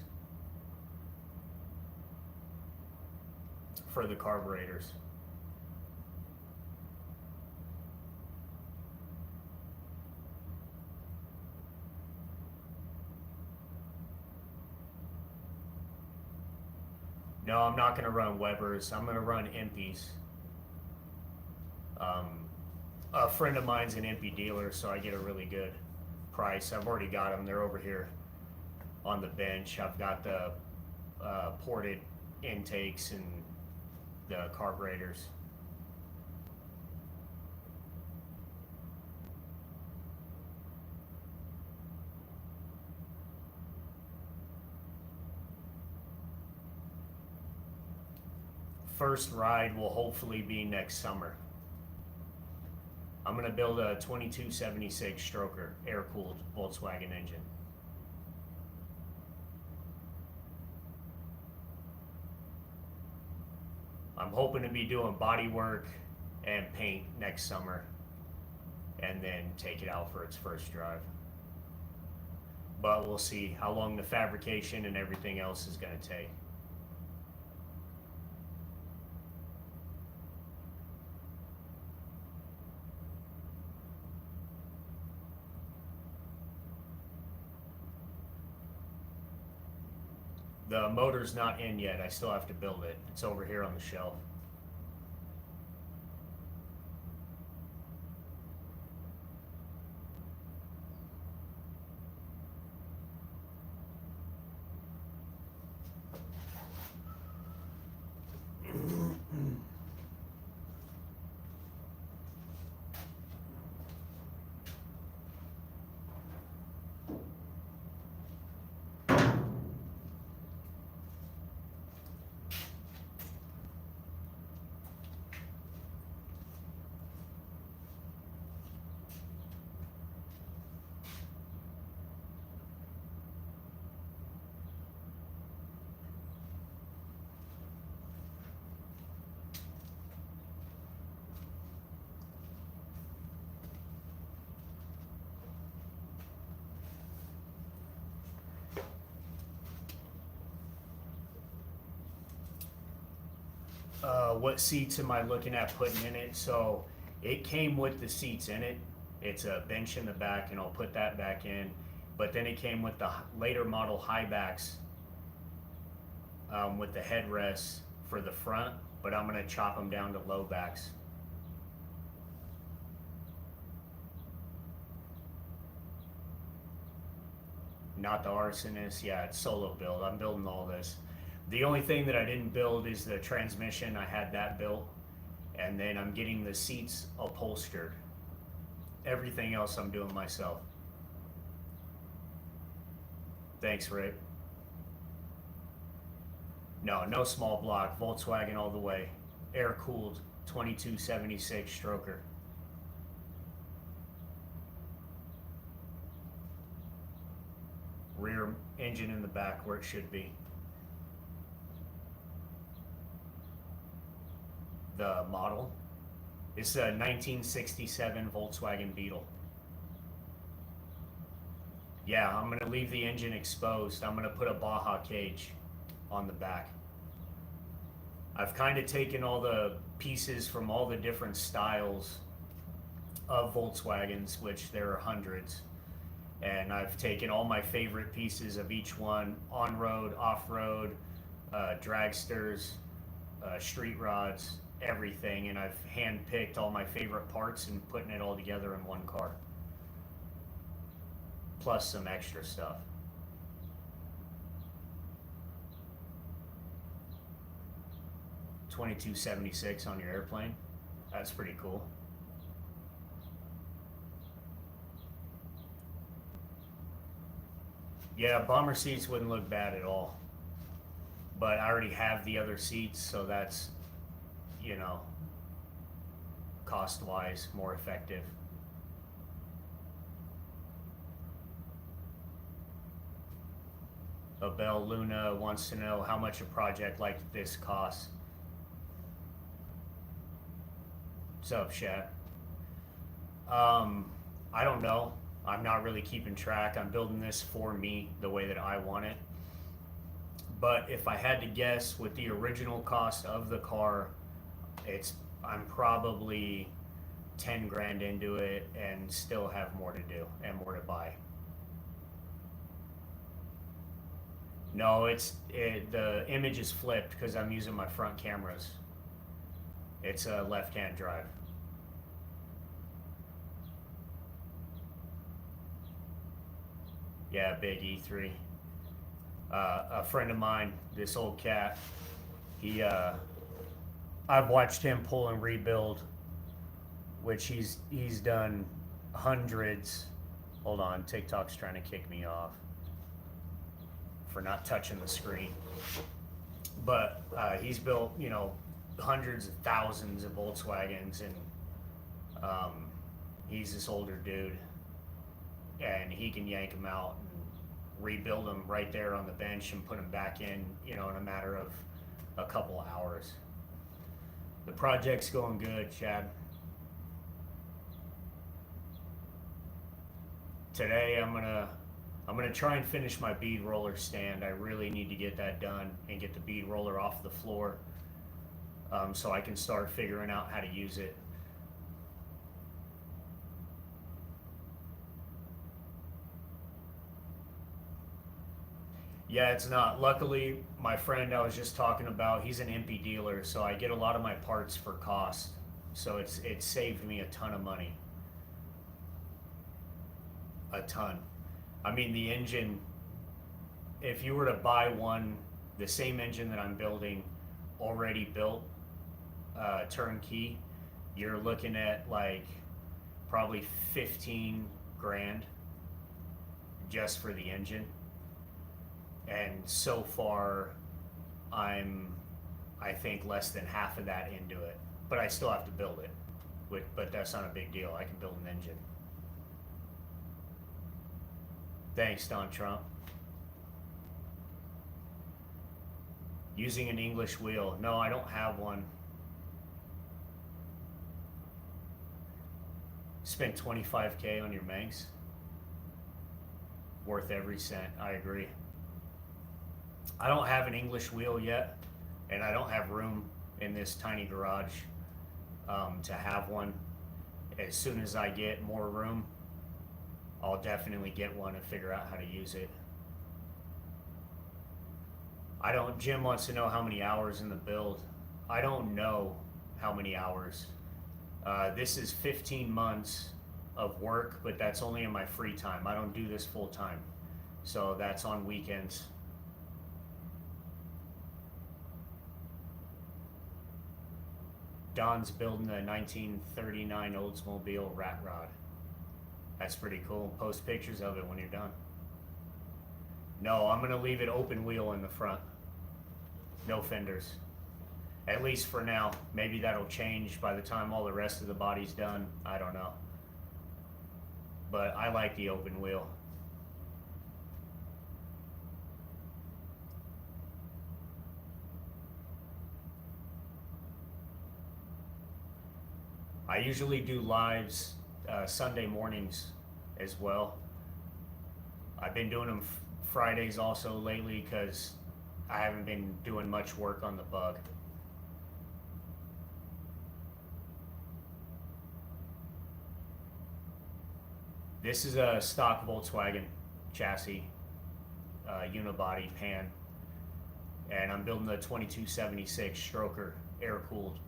for the carburetors. No, I'm not gonna run Webers. I'm gonna run Impies. A friend of mine's an Impy dealer, so I get a really good price. I've already got them. They're over here on the bench. I've got the ported intakes and the carburetors. First ride will hopefully be next summer. I'm gonna build a 2276 stroker, air-cooled Volkswagen engine. I'm hoping to be doing body work and paint next summer, and then take it out for its first drive. But we'll see how long the fabrication and everything else is gonna take. The motor's not in yet. I still have to build it. It's over here on the shelf. What seats am I looking at putting in it? So it came with the seats in it. It's a bench in the back, and I'll put that back in. But then it came with the later model high backs with the headrests for the front, but I'm gonna chop them down to low backs. Not the Arsonist. Yeah, it's solo build. I'm building all this. The only thing that I didn't build is the transmission. I had that built, and then I'm getting the seats upholstered. Everything else I'm doing myself. Thanks, Rick. No small block. Volkswagen all the way. Air-cooled 2276 stroker. Rear engine in the back where it should be. The model. It's a 1967 Volkswagen Beetle. Yeah, I'm gonna leave the engine exposed. I'm gonna put a Baja cage on the back. I've kind of taken all the pieces from all the different styles of Volkswagens, which there are hundreds, and I've taken all my favorite pieces of each one: on-road, off-road, dragsters, street rods, everything, and I've hand-picked all my favorite parts and putting it all together in one car, plus some extra stuff. $22.76 on your airplane. That's pretty cool. Yeah, bomber seats wouldn't look bad at all. but I already have the other seats, so that's, you know, cost-wise more effective. Abel Luna wants to know how much a project like this costs. What's up, Shat? I don't know. I'm not really keeping track. I'm building this for me the way that I want it. But if I had to guess, with the original cost of the car, I'm probably 10 grand into it and still have more to do and more to buy. No, the image is flipped because I'm using my front cameras. It's a left-hand drive. Yeah, big E3. A friend of mine, this old cat, I've watched him pull and rebuild, which he's done hundreds. Hold on, TikTok's trying to kick me off for not touching the screen. But he's built, hundreds of thousands of Volkswagens, and he's this older dude, and he can yank them out and rebuild them right there on the bench and put them back in, in a matter of a couple hours. The project's going good, Chad. Today I'm gonna try and finish my bead roller stand. I really need to get that done and get the bead roller off the floor, so I can start figuring out how to use it. Yeah, it's not. Luckily, my friend I was just talking about, he's an MP dealer, so I get a lot of my parts for cost. So it saved me a ton of money. A ton. I mean, the engine, if you were to buy one, the same engine that I'm building, already built, turnkey, you're looking at like probably 15 grand just for the engine. And so far, I think less than half of that into it. But I still have to build it. But that's not a big deal. I can build an engine. Thanks, Don Trump. Using an English wheel. No, I don't have one. Spent 25K on your Manx. Worth every cent. I agree. I don't have an English wheel yet, and I don't have room in this tiny garage to have one. As soon as I get more room, I'll definitely get one and figure out how to use it. Jim wants to know how many hours in the build. I don't know how many hours. This is 15 months of work, but that's only in my free time. I don't do this full time. So that's on weekends. Don's building a 1939 Oldsmobile rat rod. That's pretty cool. Post pictures of it when you're done. No, I'm going to leave it open wheel in the front. No fenders. At least for now. Maybe that'll change by the time all the rest of the body's done. I don't know. But I like the open wheel. I usually do lives Sunday mornings as well. I've been doing them Fridays also lately because I haven't been doing much work on the bug. This is a stock Volkswagen chassis, unibody pan, and I'm building the 2276 stroker air-cooled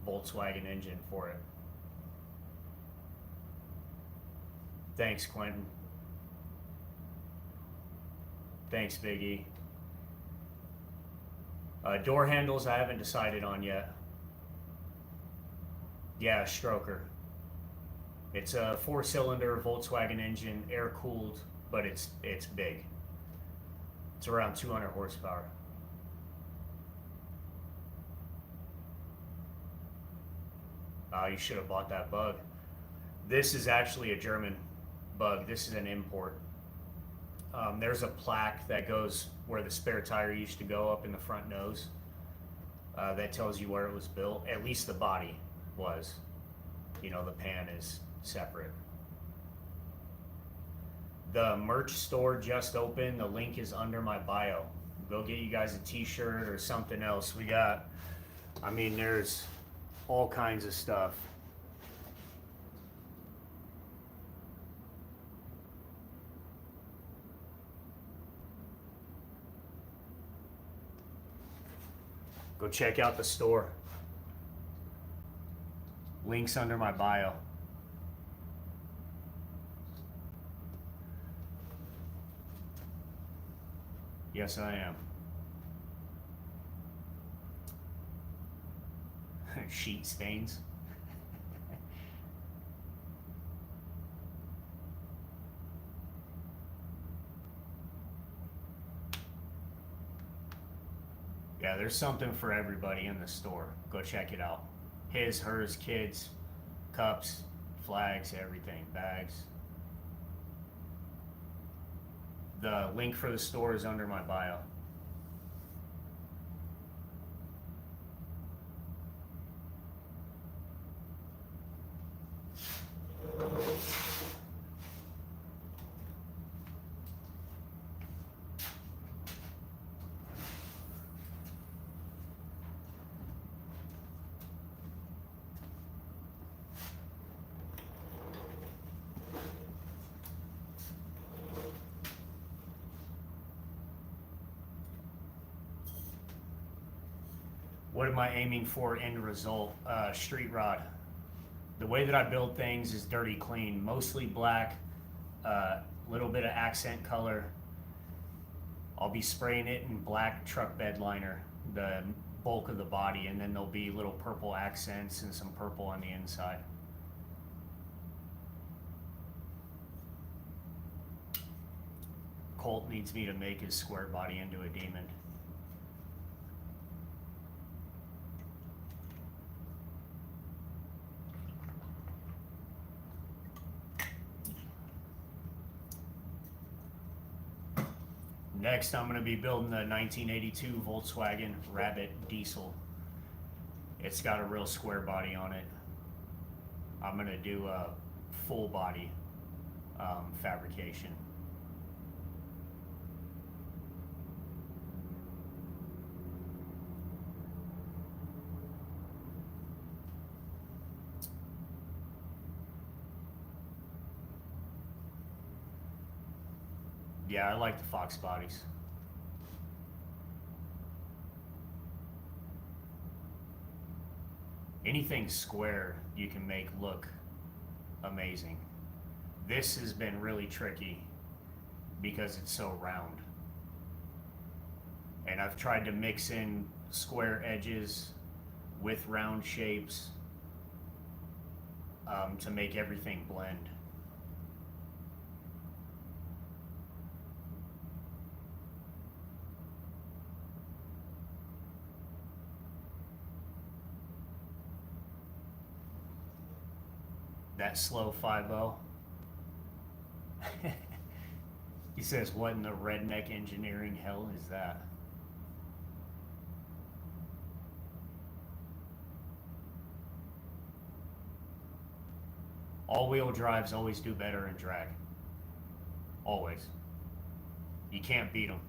Volkswagen engine for it. Thanks, Quentin. Thanks, Biggie. Door handles I haven't decided on yet. Yeah, stroker. It's a 4-cylinder Volkswagen engine, air-cooled, but it's big. It's around 200 horsepower. You should have bought that bug. This is actually a German bug. This is an import. There's a plaque that goes where the spare tire used to go up in the front nose. That tells you where it was built. At least the body was. You know, the pan is separate. The merch store just opened. The link is under my bio. Go get you guys a t-shirt or something else. We got, I mean, there's all kinds of stuff. Go check out the store. Links under my bio. Yes, I am. Sheet stains. Yeah, there's something for everybody in the store. Go check it out. His, hers, kids, cups, flags, everything, bags. The link for the store is under my bio. What am I aiming for end result? Street rod. The way that I build things is dirty clean, mostly black, little bit of accent color. I'll be spraying it in black truck bed liner, the bulk of the body, and then there'll be little purple accents and some purple on the inside. Colt needs me to make his square body into a demon. Next, I'm going to be building the 1982 Volkswagen Rabbit diesel. It's got a real square body on it. I'm going to do a full body fabrication. Yeah, I like the Fox bodies. Anything square you can make look amazing. This has been really tricky because it's so round. And I've tried to mix in square edges with round shapes to make everything blend. That slow 5-0. He says, what in the redneck engineering hell is that? All-wheel drives always do better in drag. Always. You can't beat them.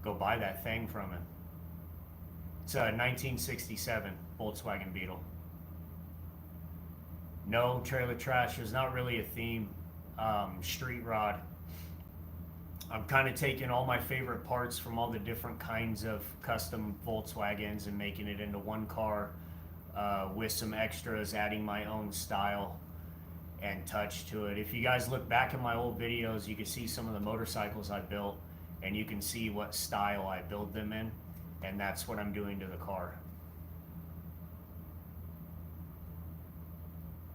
Go buy that thing from him. It's a 1967 Volkswagen Beetle. No, trailer trash is not really a theme. Street rod. I'm kind of taking all my favorite parts from all the different kinds of custom Volkswagens and making it into one car with some extras, adding my own style and touch to it. If you guys look back at my old videos, you can see some of the motorcycles I built, and you can see what style I build them in, and that's what I'm doing to the car.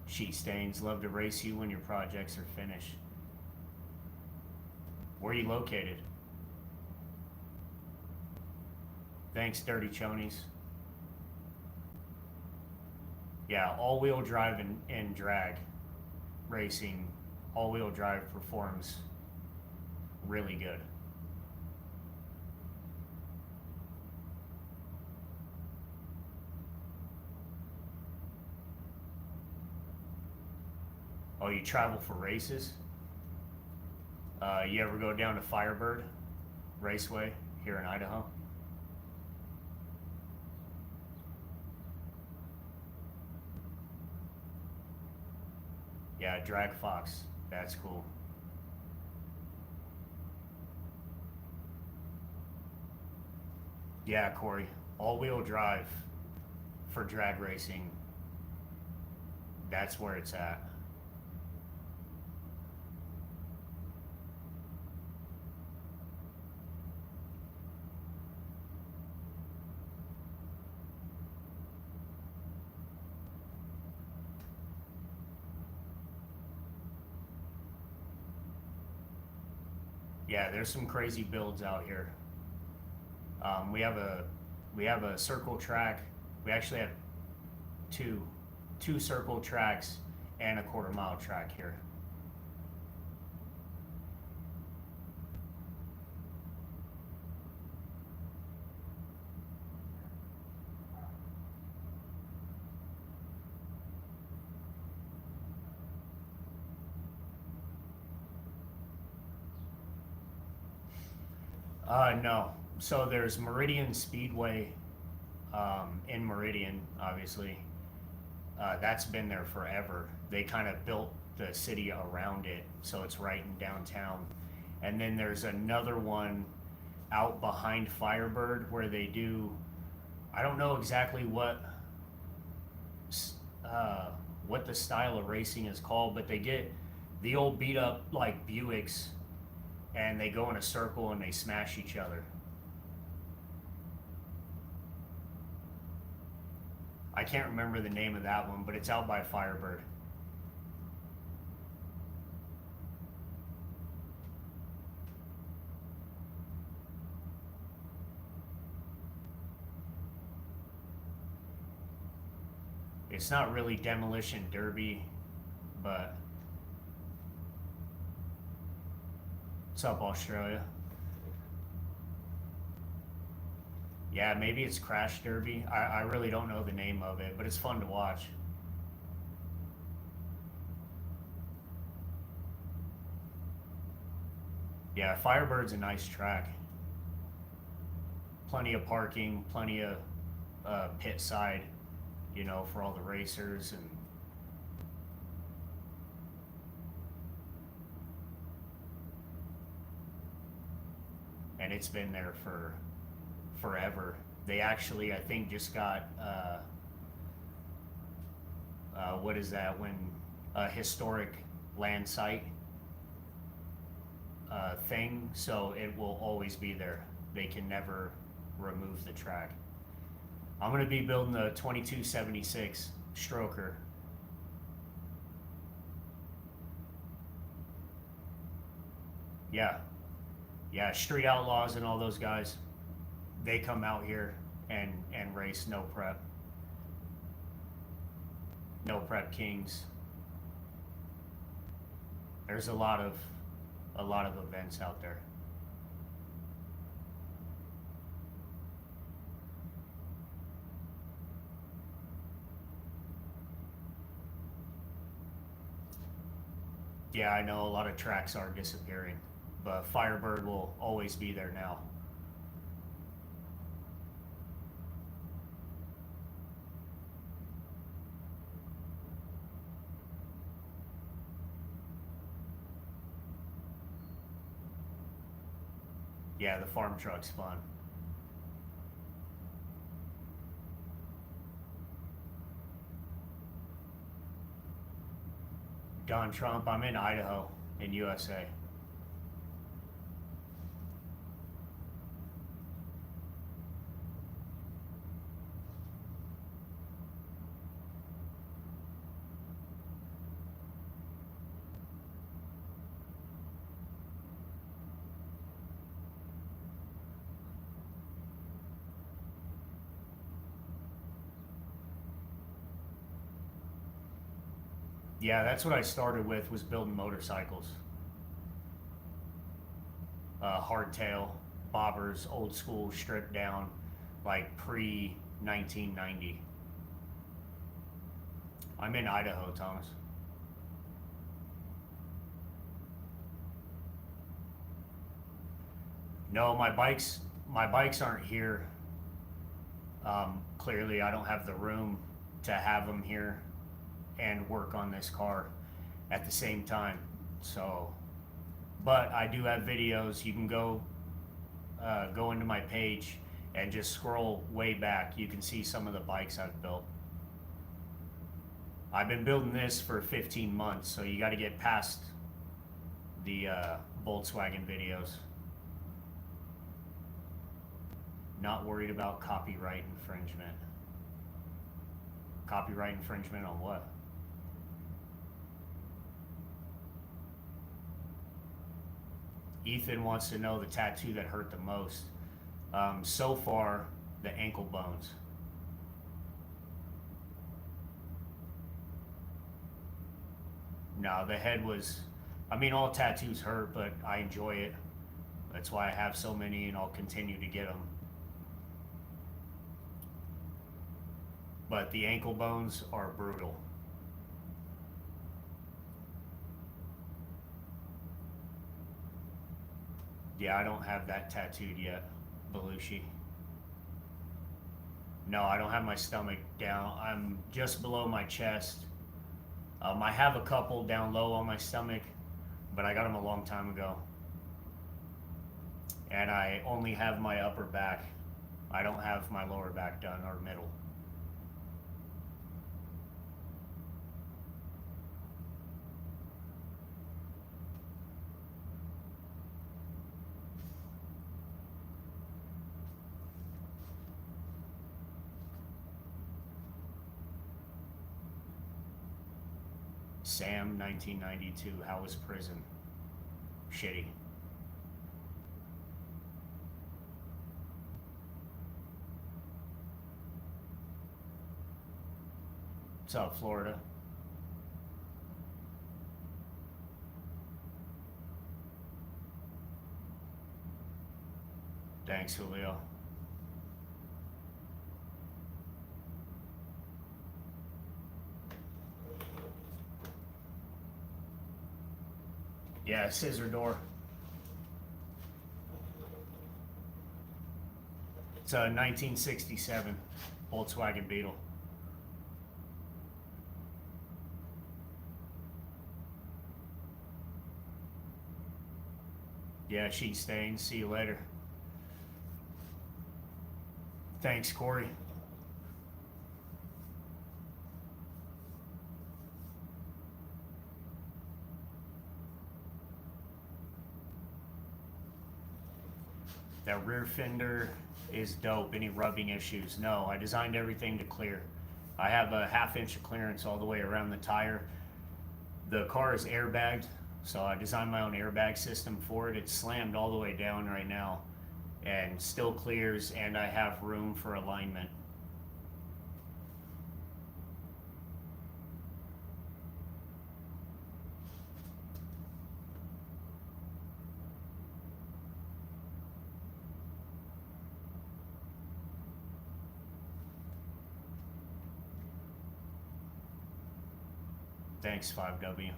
Sheet stains, love to race you when your projects are finished. Where are you located? Thanks, Dirty Chonies. Yeah, all-wheel drive and drag racing, all-wheel drive performs really good. Oh, you travel for races? You ever go down to Firebird Raceway here in Idaho? Yeah, Drag Fox. That's cool. Yeah, Corey. All-wheel drive for drag racing. That's where it's at. Yeah, there's some crazy builds out here. We have a circle track. We actually have two circle tracks and a quarter-mile track here. No. So there's Meridian Speedway in Meridian, obviously. That's been there forever. They kind of built the city around it, so it's right in downtown. And then there's another one out behind Firebird where they do, I don't know exactly what the style of racing is called, but they get the old beat up like Buicks and they go in a circle and they smash each other. I can't remember the name of that one, but it's out by Firebird. It's not really demolition derby, but what's up, Australia? Yeah, maybe it's Crash Derby. I really don't know the name of it, but it's fun to watch. Yeah, Firebird's a nice track. Plenty of parking, plenty of pit side, for all the racers and it's been there for forever. They actually, I think, just got what is that? When a historic land site thing, so it will always be there. They can never remove the track. I'm going to be building the 2276 stroker. Yeah, Street Outlaws and all those guys, they come out here and race no prep kings. There's a lot of events out there. Yeah, I know a lot of tracks are disappearing, but Firebird will always be there now. Yeah, the farm truck's fun. Don Trump, I'm in Idaho, in USA. Yeah, that's what I started with, was building motorcycles. Hardtail, bobbers, old school, stripped down, like pre 1990. I'm in Idaho, Thomas. No, my bikes aren't here. Clearly, I don't have the room to have them here and work on this car at the same time. So, but I do have videos. You can go into my page and just scroll way back. You can see some of the bikes I've built. I've been building this for 15 months, so you got to get past the Volkswagen videos. Not worried about copyright infringement. Copyright infringement on what? Ethan wants to know the tattoo that hurt the most. So far, the ankle bones. No, the head was, I mean, all tattoos hurt, but I enjoy it. That's why I have so many, and I'll continue to get them. But the ankle bones are brutal. Yeah, I don't have that tattooed yet, Belushi. No, I don't have my stomach down. I'm just below my chest. I have a couple down low on my stomach, but I got them a long time ago. And I only have my upper back. I don't have my lower back done, or middle. Sam, 1992. How was prison? Shitty. What's up, Florida? Thanks, Julio. Yeah, scissor door. It's a 1967 Volkswagen Beetle. Yeah, sheet stains. See you later. Thanks, Corey. That rear fender is dope. Any rubbing issues? No, I designed everything to clear. I have a 1/2 inch of clearance all the way around the tire. The car is airbagged, so I designed my own airbag system for it. It's slammed all the way down right now and still clears, and I have room for alignment. Thanks, 5W.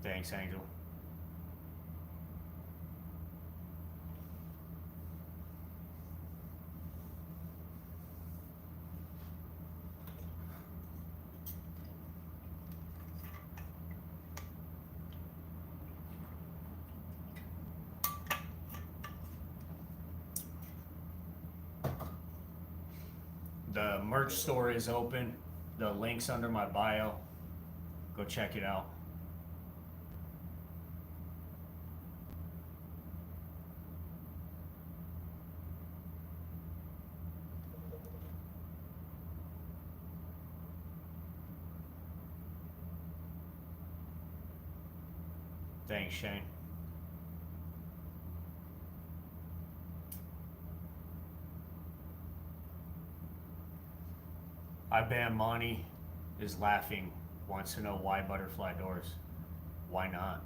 Thanks, Angel. The merch store is open. The link's under my bio. Go check it out. Thanks, Shane. I bet Monty is laughing, wants to know why butterfly doors. Why not?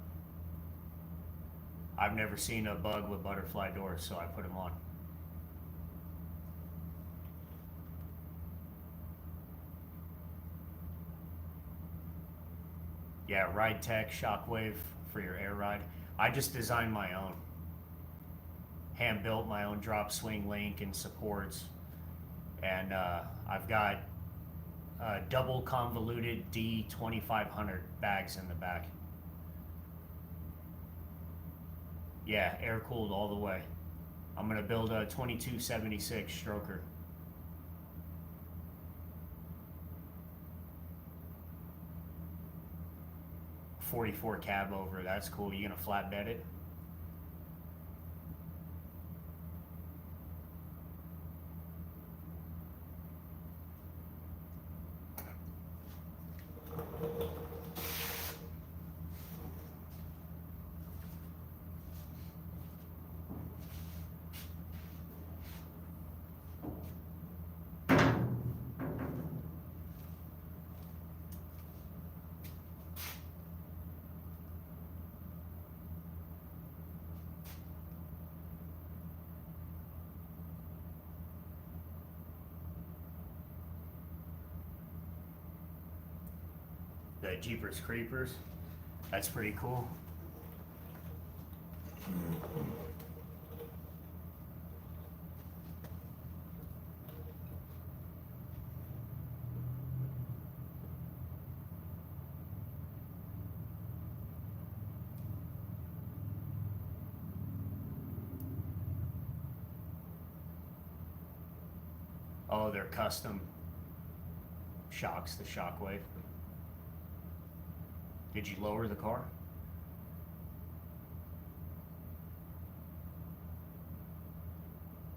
I've never seen a bug with butterfly doors, so I put them on. Yeah, Ride Tech Shockwave for your air ride. I just designed my own. Hand built my own drop swing link and supports. And I've got double convoluted D2500 bags in the back. Yeah, air cooled all the way. I'm gonna build a 2276 stroker. .44 cab over, that's cool. You gonna flatbed it? The Jeepers Creepers. That's pretty cool. Oh, they're custom shocks, the Shockwave. Did you lower the car?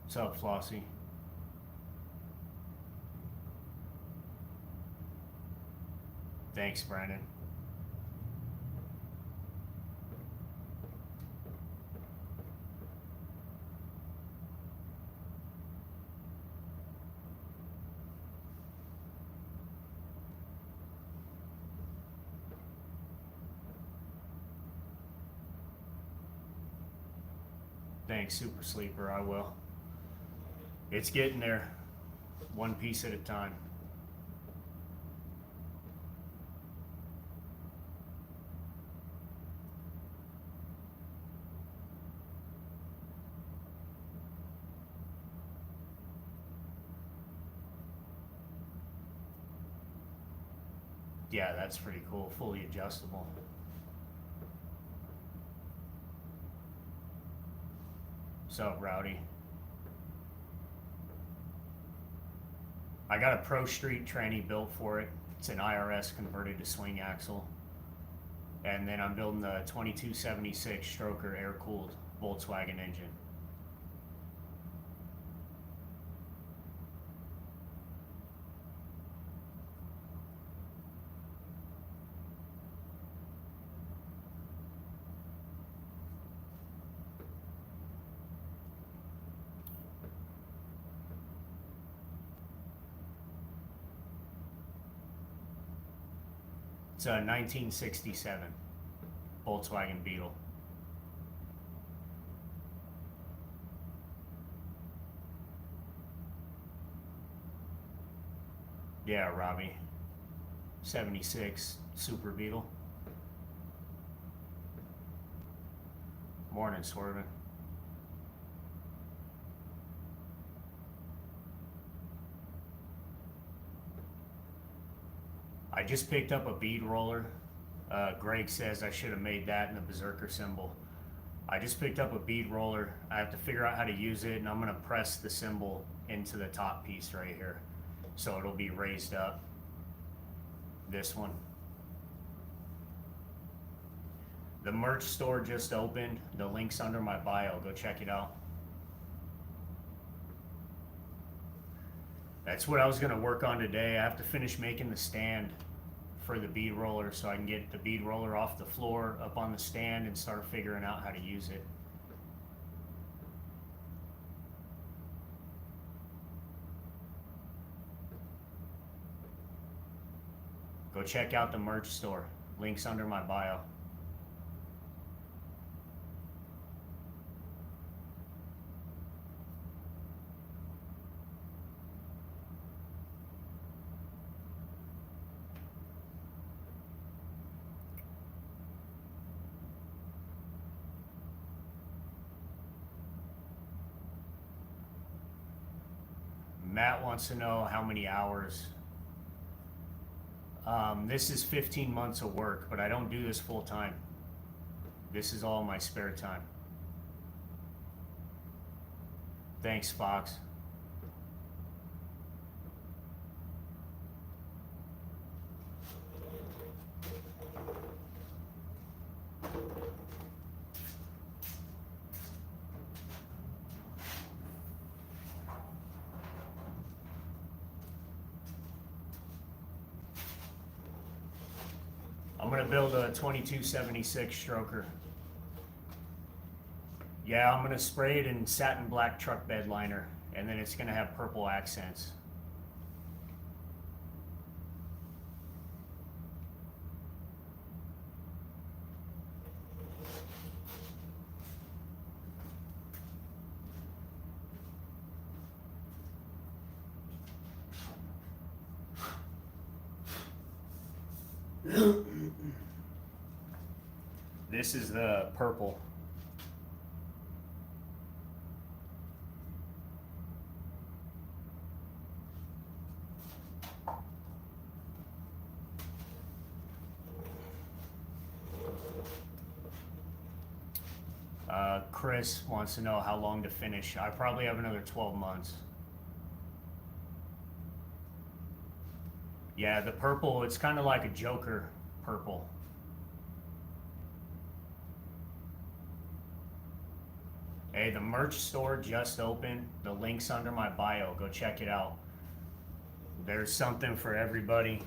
What's up, Flossie? Thanks, Brandon. Thanks, Super Sleeper, I will. It's getting there, one piece at a time. Yeah, that's pretty cool, fully adjustable. What's up, Rowdy? I got a Pro Street tranny built for it. It's an IRS converted to swing axle. And then I'm building the 2276 stroker air-cooled Volkswagen engine. It's a 1967 Volkswagen Beetle. Yeah, Robbie. 76 Super Beetle. Morning, Swervin'. I just picked up a bead roller. Greg says I should have made that in the Berzerker symbol. I just picked up a bead roller. I have to figure out how to use it, and I'm gonna press the symbol into the top piece right here. So it'll be raised up. This one. The merch store just opened. The link's under my bio. Go check it out. That's what I was gonna work on today. I have to finish making the stand for the bead roller so I can get the bead roller off the floor up on the stand and start figuring out how to use it. Go check out the merch store. Links under my bio. Matt wants to know how many hours. This is 15 months of work, but I don't do this full time. This is all my spare time. Thanks, Fox. I'm gonna build a 2276 stroker. Yeah, I'm gonna spray it in satin black truck bed liner, and then it's gonna have purple accents. This is the purple. Chris wants to know how long to finish. I probably have another 12 months. Yeah, the purple, it's kind of like a Joker purple. Hey, the merch store just opened. The link's under my bio. Go check it out. There's something for everybody.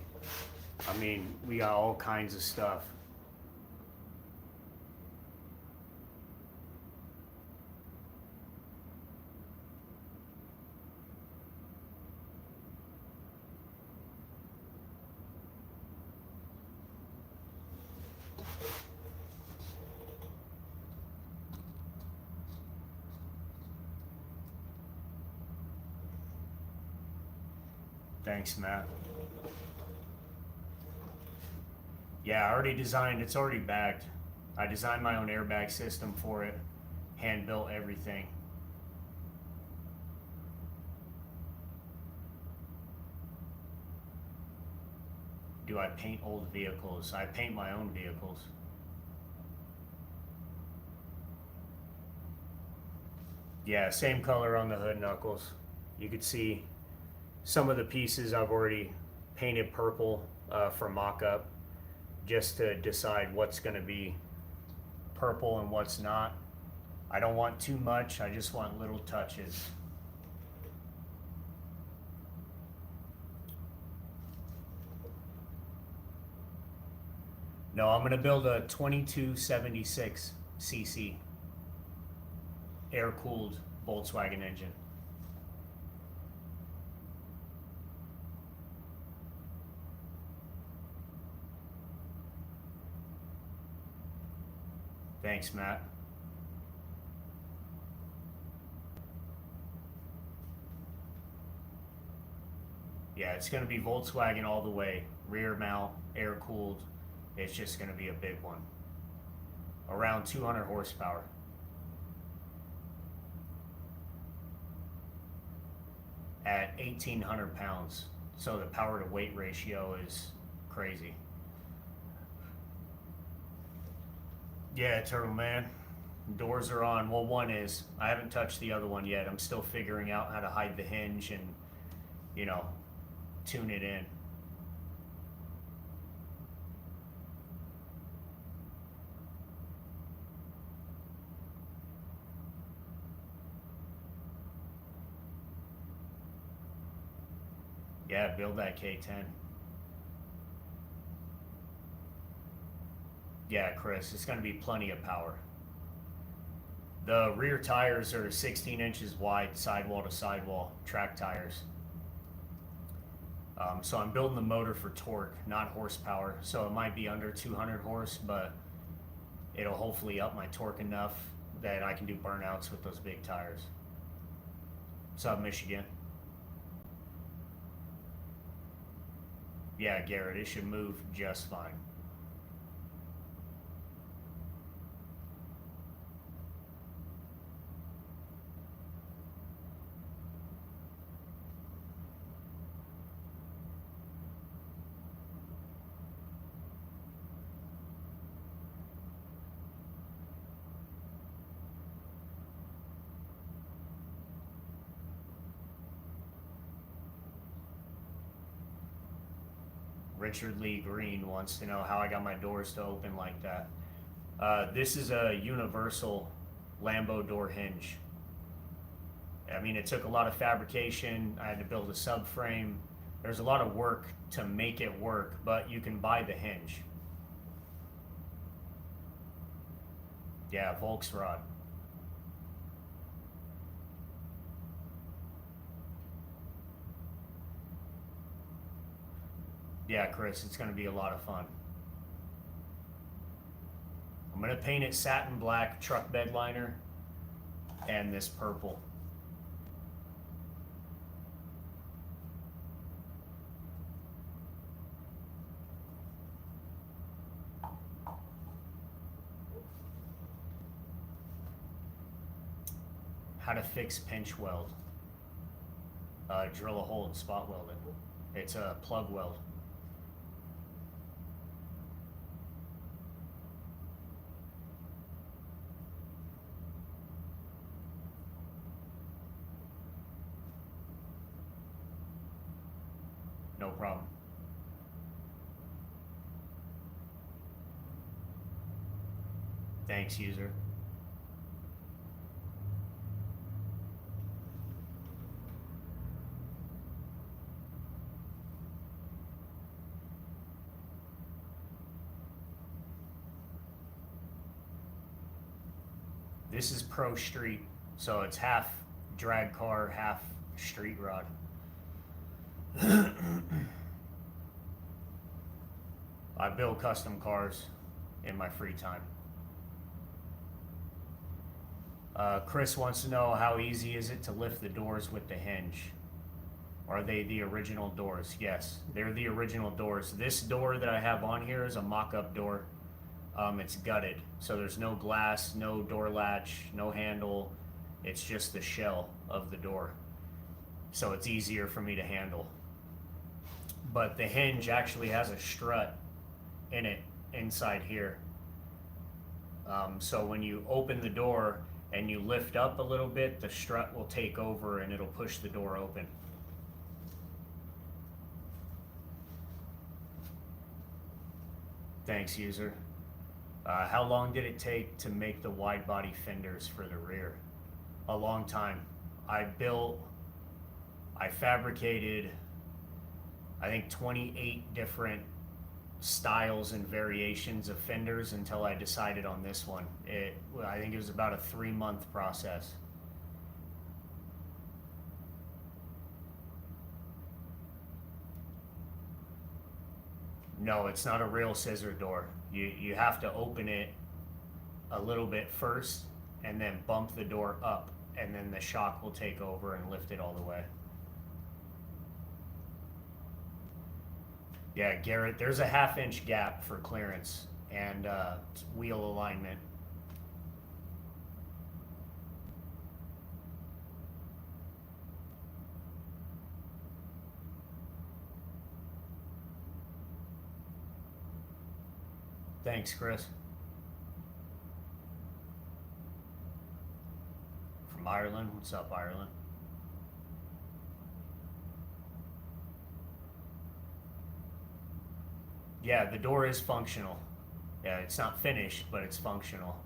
I mean, we got all kinds of stuff. Thanks, Matt. Yeah, I already designed, it's already bagged. I designed my own airbag system for it, hand built everything. Do I paint old vehicles? I paint my own vehicles. Yeah, same color on the hood knuckles. You could see some of the pieces I've already painted purple for mock-up, just to decide what's going to be purple and what's not. I don't want too much, I just want little touches. No, I'm going to build a 2276 cc air-cooled Volkswagen engine. Thanks, Matt. Yeah, it's going to be Volkswagen all the way. Rear mount, air-cooled. It's just going to be a big one. Around 200 horsepower. At 1,800 pounds. So the power to weight ratio is crazy. Yeah, Turtle Man. Doors are on. Well, one is. I haven't touched the other one yet. I'm still figuring out how to hide the hinge and, you know, tune it in. Yeah, build that K10. Yeah, Chris, it's going to be plenty of power. The rear tires are 16 inches wide, sidewall to sidewall, track tires. So I'm building the motor for torque, not horsepower. So it might be under 200 horse, but it'll hopefully up my torque enough that I can do burnouts with those big tires. What's up, Michigan? Yeah, Garrett, it should move just fine. Richard Lee Green wants to know how I got my doors to open like that. This is a universal Lambo door hinge. I mean, it took a lot of fabrication. I had to build a subframe. There's a lot of work to make it work, but you can buy the hinge. Yeah, Volksrad. Yeah, Chris, it's going to be a lot of fun. I'm going to paint it satin black truck bed liner and this purple. How to fix pinch weld. Drill a hole and spot weld it. It's a plug weld. No problem. Thanks, user. This is Pro Street, so it's half drag car, half street rod. I build custom cars in my free time. Chris wants to know how easy is it to lift the doors with the hinge? Are they the original doors? Yes, they're the original doors. This door that I have on here is a mock-up door. It's gutted, so there's no glass, no door latch, no handle. It's just the shell of the door, so it's easier for me to handle. But the hinge actually has a strut in it inside here. So when you open the door and you lift up a little bit, the strut will take over and it'll push the door open. Thanks, user. How long did it take to make the wide body fenders for the rear? A long time. I fabricated, I think 28 different styles and variations of fenders until I decided on this one. I think it was about a 3-month process. No, it's not a real scissor door. You have to open it a little bit first and then bump the door up, and then the shock will take over and lift it all the way. Yeah, Garrett, there's a 1/2 inch gap for clearance and wheel alignment. Thanks, Chris. From Ireland. What's up, Ireland? Yeah, the door is functional. Yeah, it's not finished, but it's functional.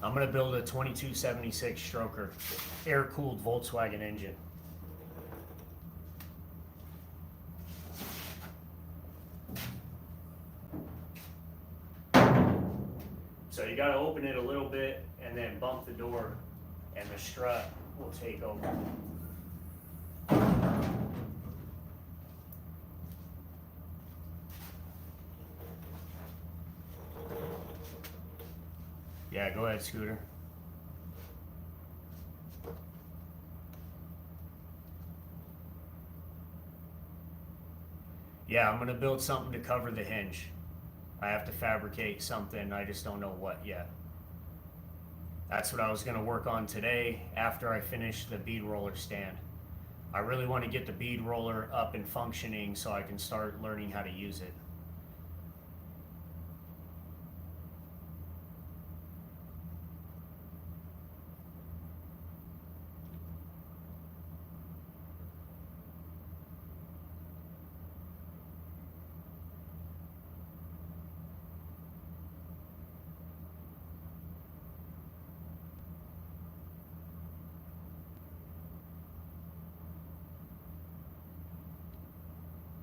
I'm gonna build a 2276 stroker, air-cooled Volkswagen engine. So you gotta open it a little bit and then bump the door, and the strut will take over. Yeah, go ahead, Scooter. Yeah, I'm gonna build something to cover the hinge. I have to fabricate something, I just don't know what yet. That's what I was gonna work on today after I finish the bead roller stand. I really want to get the bead roller up and functioning so I can start learning how to use it.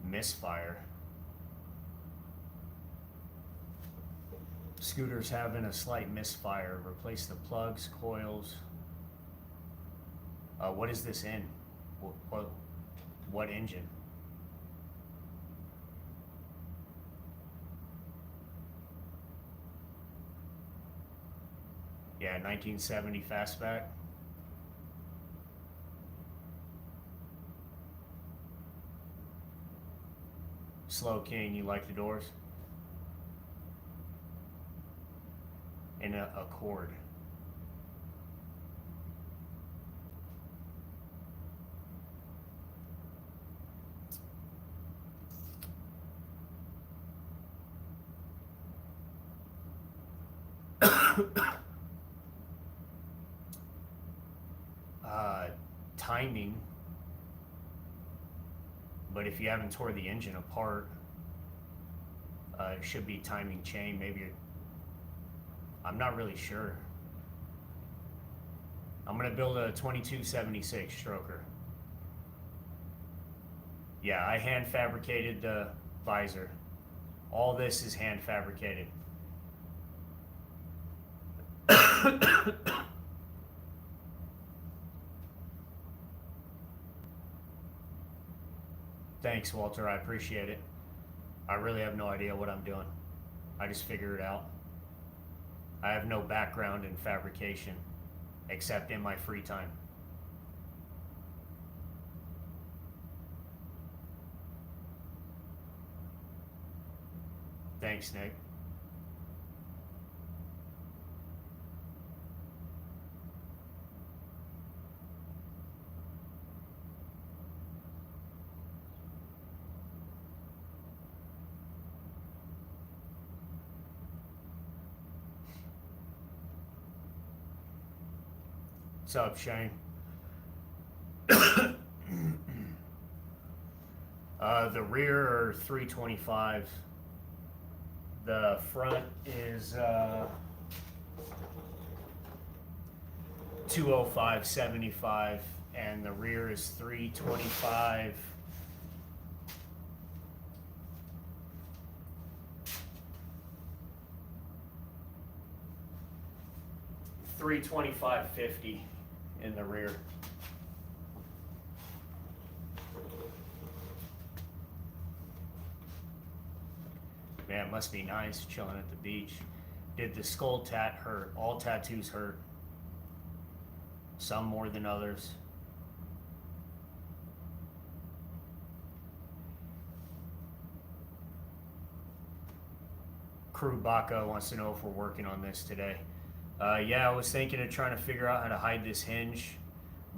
Misfire. Scooter's having a slight misfire. Replace the plugs, coils. What is this in? What engine? Yeah, 1970 fastback. Slow King, you like the doors? And a cord. Timing, but if you haven't tore the engine apart, it should be timing chain. Maybe I'm not really sure. I'm gonna build a 2276 stroker. Yeah, I hand fabricated the visor. All this is hand fabricated. Thanks, Walter. I appreciate it. I really have no idea what I'm doing. I just figure it out. I have no background in fabrication, except in my free time. Thanks, Nick. What's up, Shane? The rear are 325. The front is 205.75, and the rear is 325. $325.50 in the rear. Man, it must be nice chilling at the beach. Did the skull tat hurt? All tattoos hurt. Some more than others. Crew Baco wants to know if we're working on this today. Yeah, I was thinking of trying to figure out how to hide this hinge,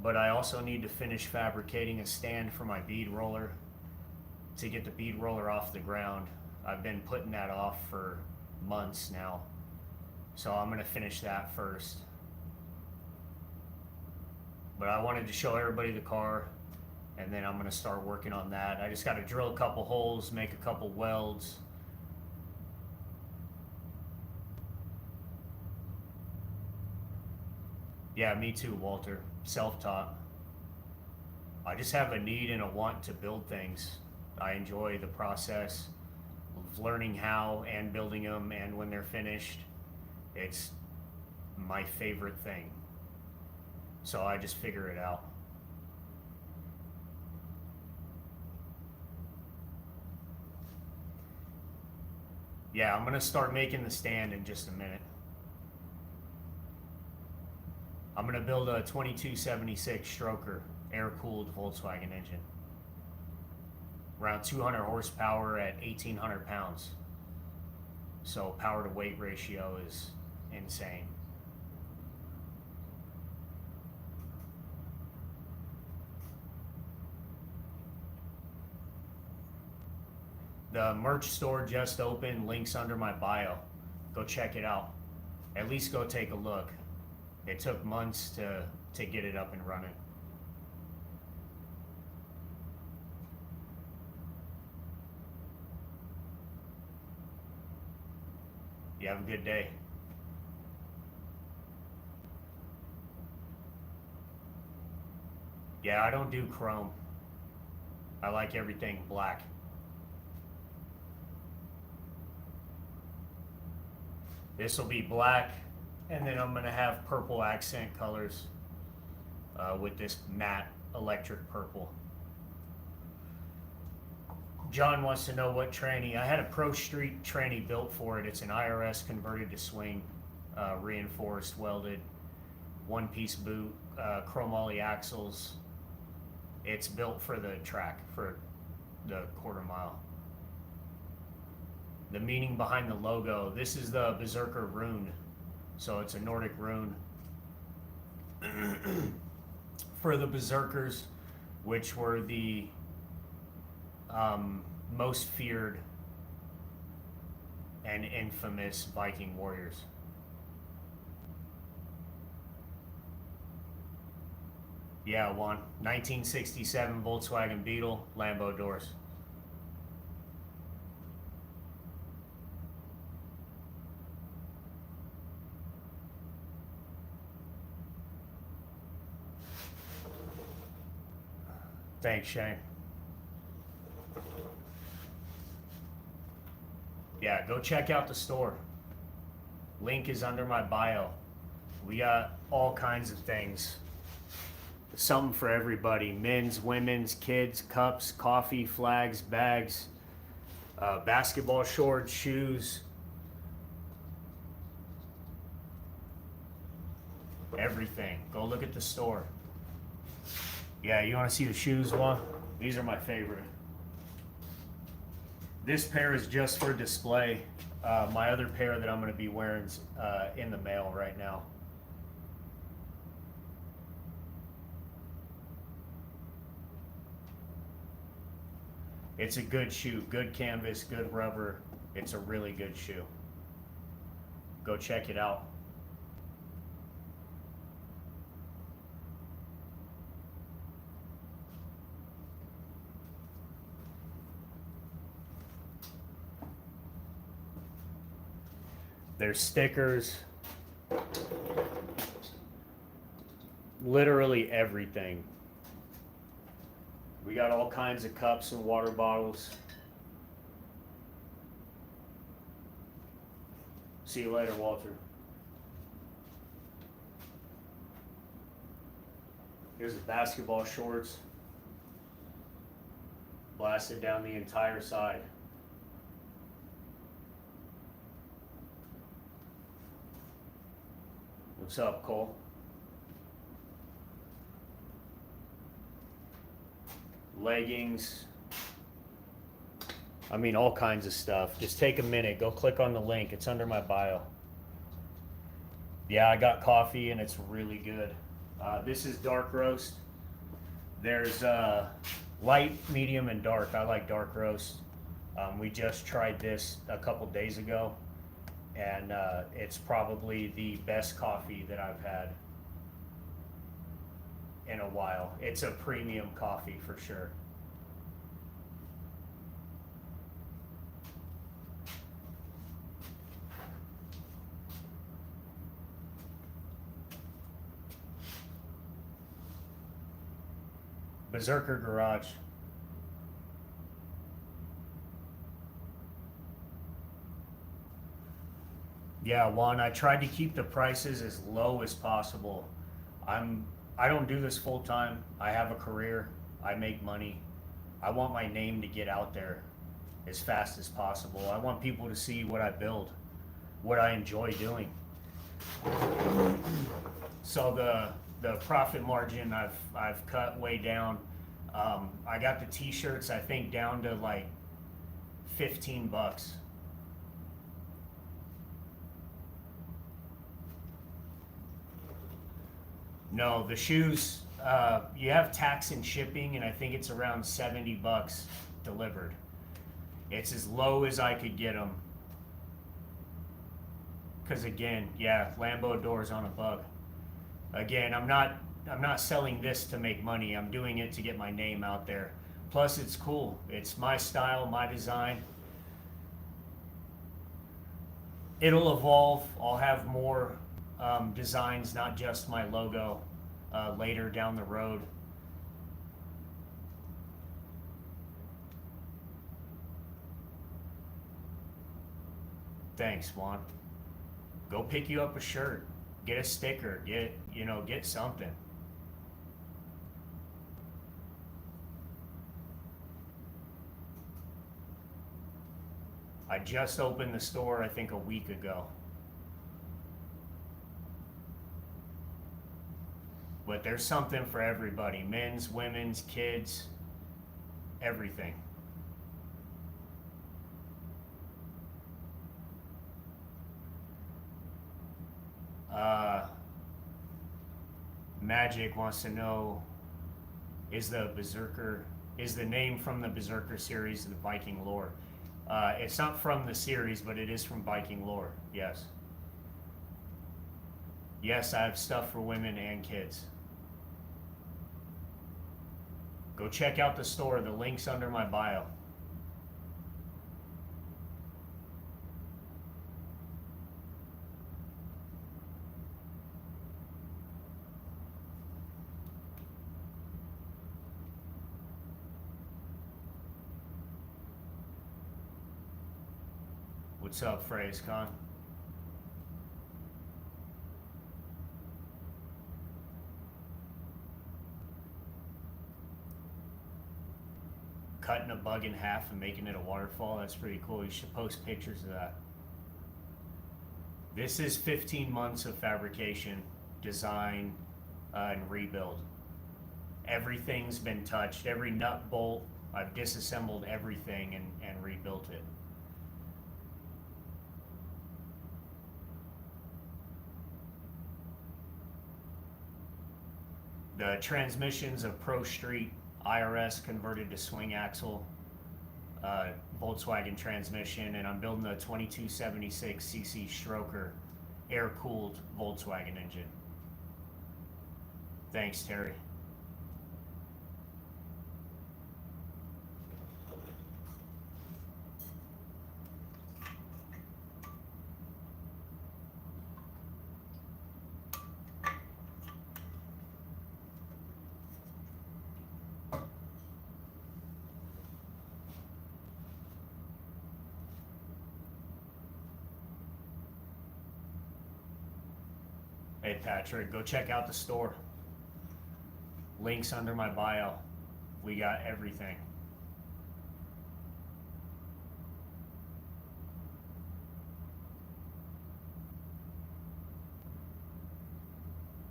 but I also need to finish fabricating a stand for my bead roller to get the bead roller off the ground. I've been putting that off for months now, so I'm gonna finish that first. But I wanted to show everybody the car, and then I'm gonna start working on that. I just gotta drill a couple holes, make a couple welds. Yeah, me too, Walter. Self-taught. I just have a need and a want to build things. I enjoy the process of learning how and building them, and when they're finished, it's my favorite thing. So I just figure it out. Yeah, I'm gonna start making the stand in just a minute. I'm gonna build a 2276 stroker, air-cooled Volkswagen engine. Around 200 horsepower at 1,800 pounds. So power to weight ratio is insane. The merch store just opened, links under my bio. Go check it out. At least go take a look. It took months to get it up and running. You have a good day. Yeah, I don't do chrome. I like everything black. This will be black, and then I'm going to have purple accent colors with this matte electric purple. John wants to know what tranny. I had a Pro Street tranny built for it. It's an IRS converted to swing, reinforced, welded, one-piece boot, chromoly axles. It's built for the track, for the quarter mile. The meaning behind the logo, this is the Berzerker rune. So it's a Nordic rune for the Berzerkers, which were the most feared and infamous Viking warriors. Yeah, Juan. 1967 Volkswagen Beetle, Lambo doors. Thanks, Shane. Yeah, go check out the store. Link is under my bio. We got all kinds of things. Something for everybody. Men's, women's, kids, cups, coffee, flags, bags, basketball shorts, shoes. Everything. Go look at the store. Yeah, you want to see the shoes, Juan? These are my favorite. This pair is just for display. My other pair that I'm going to be wearing is in the mail right now. It's a good shoe, good canvas, good rubber. It's a really good shoe. Go check it out. There's stickers, literally everything. We got all kinds of cups and water bottles. See you later, Walter. Here's the basketball shorts. Blasted down the entire side. What's up, Cole? Leggings. I mean, all kinds of stuff. Just take a minute. Go click on the link. It's under my bio. Yeah, I got coffee and it's really good. This is dark roast. There's light, medium, and dark. I like dark roast. We just tried this a couple days ago, and it's probably the best coffee that I've had in a while. It's a premium coffee for sure. Berzerker Garage. Yeah, Juan, I tried to keep the prices as low as possible. I don't do this full time. I have a career. I make money. I want my name to get out there as fast as possible. I want people to see what I build, what I enjoy doing. So the profit margin I've cut way down. I got the t-shirts I think down to like $15. No, the shoes, you have tax and shipping, and I think it's around $70 delivered. It's as low as I could get them. Cause again, yeah, Lambo doors on a bug. Again, I'm not selling this to make money. I'm doing it to get my name out there. Plus, it's cool. It's my style, my design. It'll evolve. I'll have more designs, not just my logo, later down the road. Thanks, Juan. Go pick you up a shirt, get a sticker, get something. I just opened the store, I think, a week ago. But there's something for everybody. Men's, women's, kids, everything. Magic wants to know, is the name from the Berzerker series the Viking lore? It's not from the series, but it is from Viking lore, yes. Yes, I have stuff for women and kids. Go check out the store. The link's under my bio. What's up, Phrase Con? Cutting a bug in half and making it a waterfall, that's pretty cool. You should post pictures of that. This is 15 months of fabrication, design, and rebuild. Everything's been touched, every nut bolt, I've disassembled everything and rebuilt it. The transmissions of Pro Street IRS converted to swing axle, Volkswagen transmission, and I'm building a 2276cc stroker air-cooled Volkswagen engine. Thanks, Terry. Hey Patrick, go check out the store. Links under my bio. We got everything.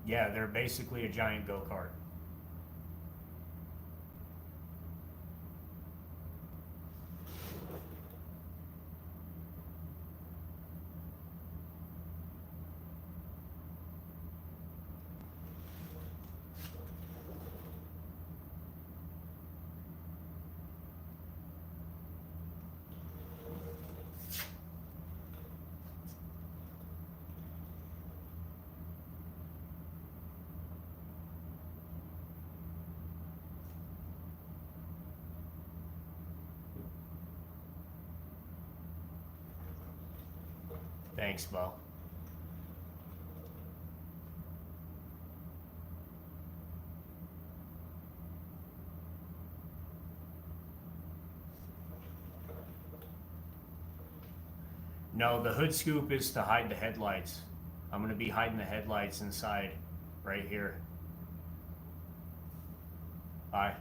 Yeah, they're basically a giant go-kart. Thanks, Bo. No, the hood scoop is to hide the headlights. I'm going to be hiding the headlights inside, right here. Hi.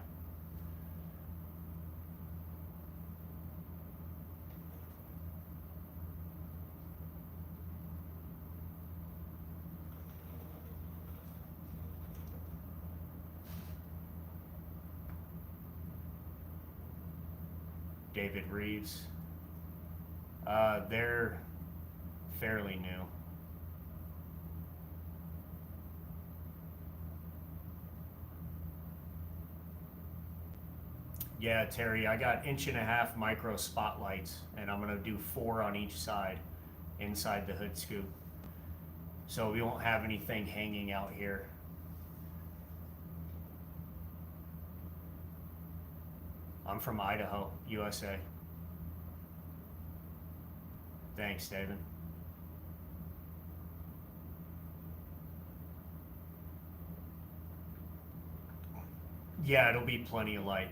David Reeves. They're fairly new. Yeah, Terry, I got 1.5" micro spotlights, and I'm gonna do 4 on each side inside the hood scoop. So we won't have anything hanging out here. I'm from Idaho, USA. Thanks, David. Yeah, it'll be plenty of light.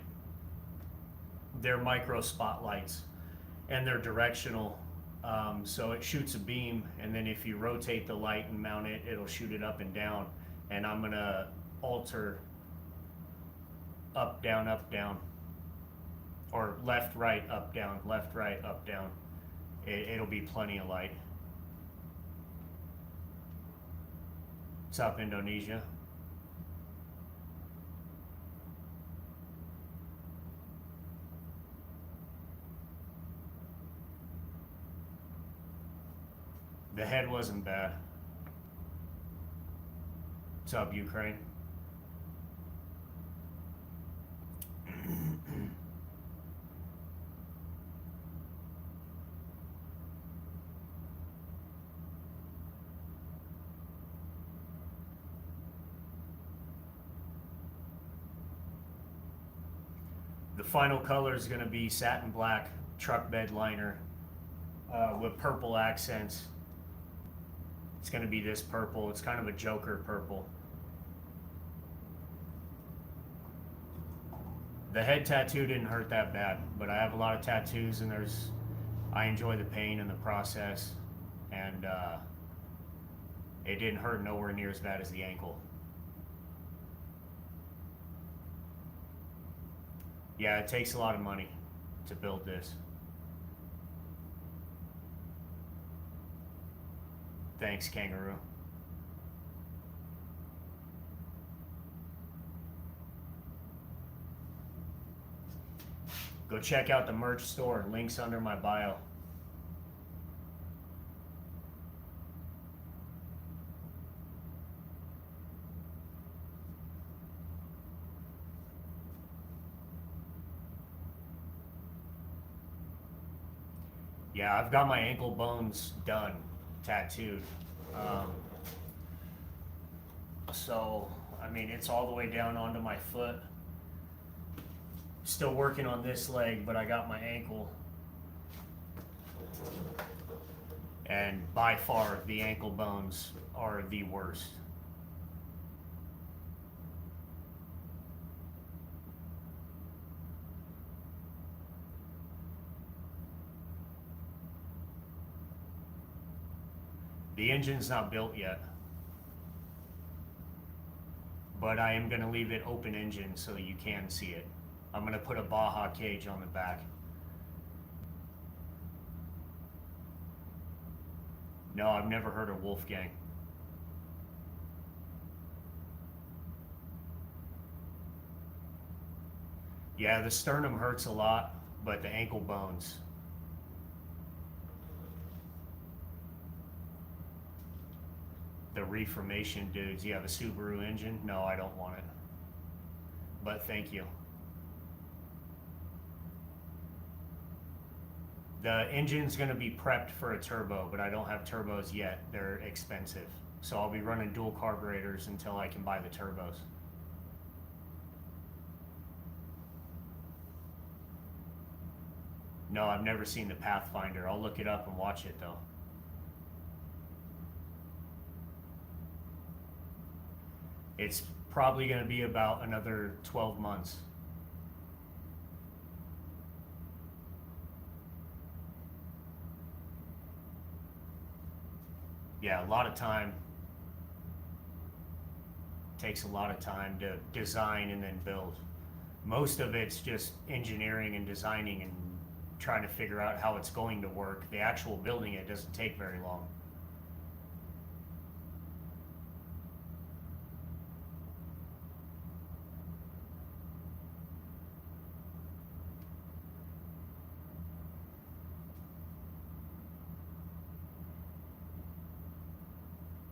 They're micro spotlights, and they're directional. So it shoots a beam, and then if you rotate the light and mount it, it'll shoot it up and down. And I'm gonna alter up, down, or left, right, up, down, left, right, up, down. It'll be plenty of light. What's up, Indonesia? The head wasn't bad. What's up, Ukraine? The final color is going to be satin black truck bed liner with purple accents. It's going to be this purple. It's kind of a Joker purple. The head tattoo didn't hurt that bad, but I have a lot of tattoos, and I enjoy the pain and the process, and it didn't hurt nowhere near as bad as the ankle. Yeah, it takes a lot of money to build this. Thanks, Kangaroo. Go check out the merch store. Links under my bio. Yeah, I've got my ankle bones done, tattooed. So, I mean, it's all the way down onto my foot. Still working on this leg, but I got my ankle. And by far, the ankle bones are the worst. The engine's not built yet, but I am going to leave it open engine so you can see it. I'm going to put a Baja cage on the back. No, I've never heard of Wolfgang. Yeah, the sternum hurts a lot, but the ankle bones. The Reformation dudes, you have a Subaru engine? No, I don't want it. But thank you. The engine's going to be prepped for a turbo, but I don't have turbos yet. They're expensive. So I'll be running dual carburetors until I can buy the turbos. No, I've never seen the Pathfinder. I'll look it up and watch it though. It's probably going to be about another 12 months. Yeah, a lot of time. Takes a lot of time to design and then build. Most of it's just engineering and designing and trying to figure out how it's going to work. The actual building it doesn't take very long.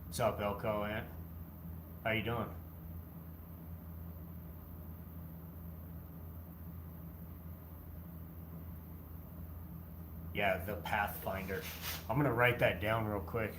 What's up, Elko, Ant? How you doing? Yeah, the Pathfinder. I'm gonna write that down real quick.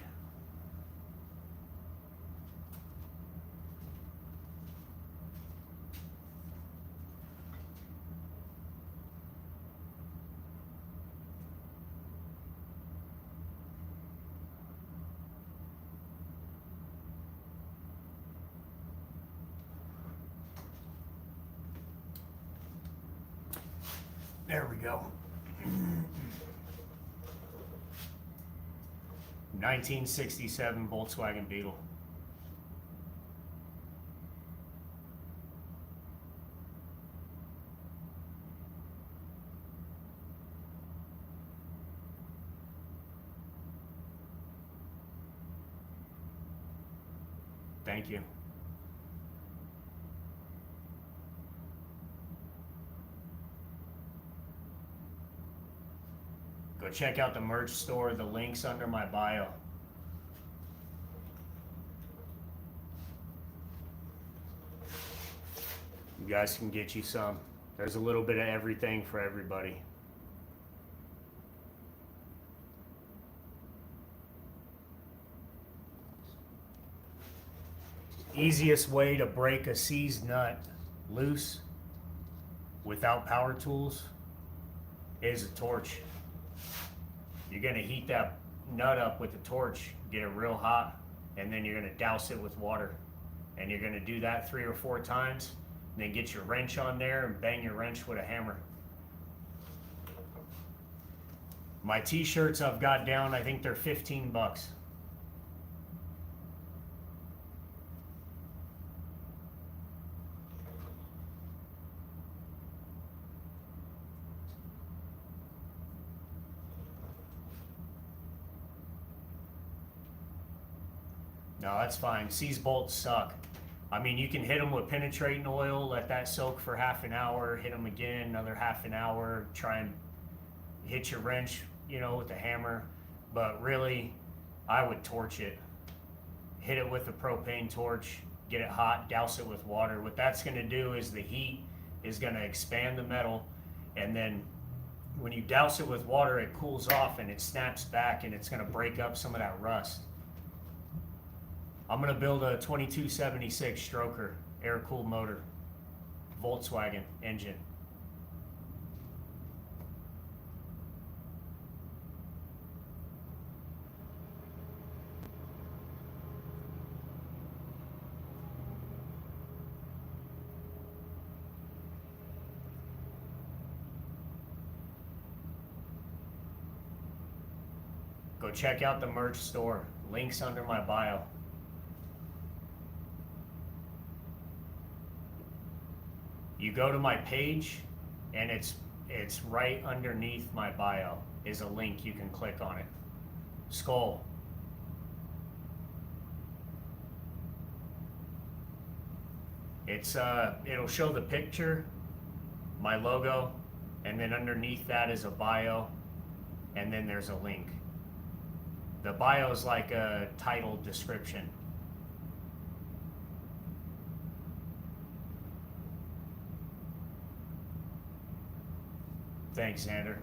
There we go. 1967 Volkswagen Beetle. Thank you. Go check out the merch store. The link's under my bio. You guys can get you some. There's a little bit of everything for everybody. Easiest way to break a seized nut loose without power tools is a torch. You're gonna heat that nut up with the torch, get it real hot, and then you're gonna douse it with water. And you're gonna do that 3 or 4 times, and then get your wrench on there and bang your wrench with a hammer. My t-shirts I've got down, I think they're 15 bucks. No, that's fine. Seized bolts suck. I mean, you can hit them with penetrating oil, let that soak for half an hour, hit them again, another half an hour, try and hit your wrench, you know, with the hammer. But really, I would torch it. Hit it with a propane torch, get it hot, douse it with water. What that's gonna do is the heat is gonna expand the metal, and then when you douse it with water, it cools off and it snaps back, and it's gonna break up some of that rust. I'm gonna build a 2276 stroker, air-cooled motor, Volkswagen engine. Go check out the merch store. Links under my bio. You go to my page, and it's right underneath my bio is a link. You can click on it. Skull. It'll show the picture, my logo, and then underneath that is a bio, and then there's a link. The bio is like a title description. Thanks, Xander.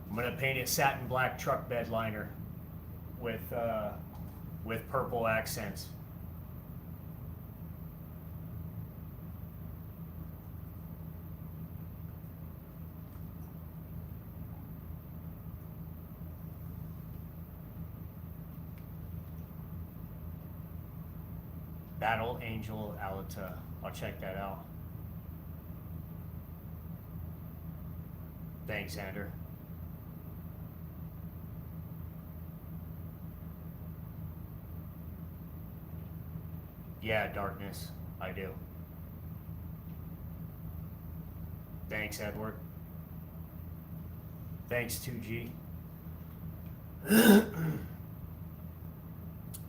I'm gonna paint it satin black truck bed liner with purple accents. Battle Angel Alita. I'll check that out. Thanks, Xander. Yeah, Darkness. I do. Thanks, Edward. Thanks, 2G.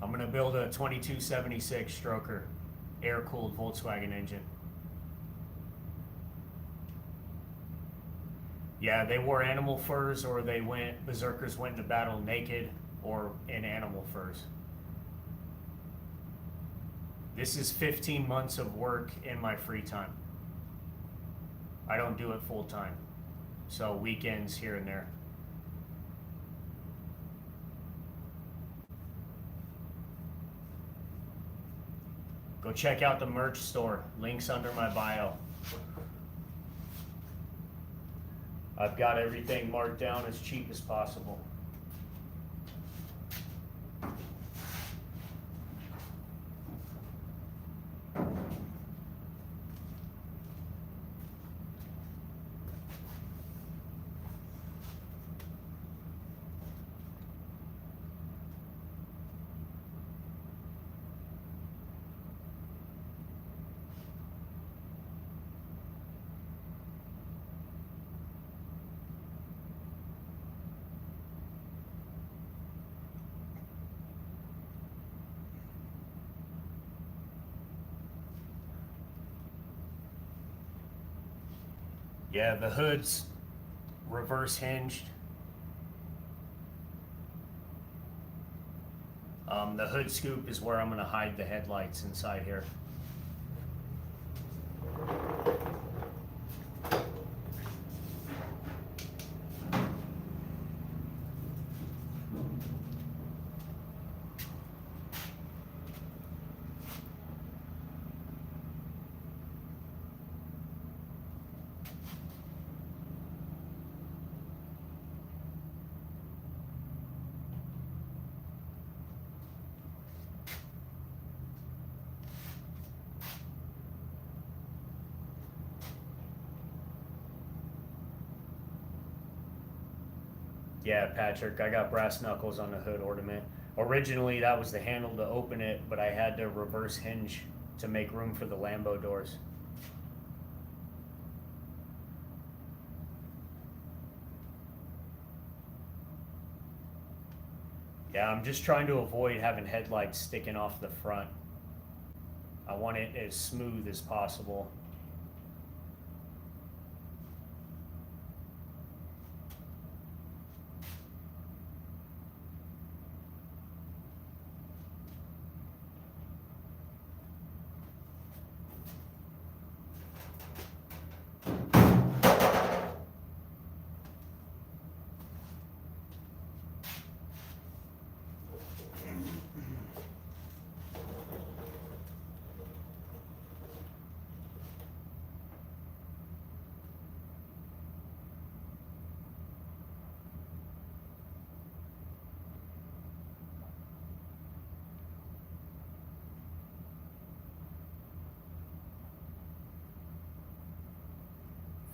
I'm gonna build a 2276 stroker, air-cooled Volkswagen engine. Yeah, they wore animal furs, or berserkers went into battle naked or in animal furs. This is 15 months of work in my free time. I don't do it full time, so weekends here and there. Go check out the merch store. Links under my bio. I've got everything marked down as cheap as possible. Yeah, the hood's reverse hinged. The hood scoop is where I'm going to hide the headlights inside here. Yeah, Patrick, I got brass knuckles on the hood ornament. Originally, that was the handle to open it, but I had to reverse hinge to make room for the Lambo doors. Yeah, I'm just trying to avoid having headlights sticking off the front. I want it as smooth as possible.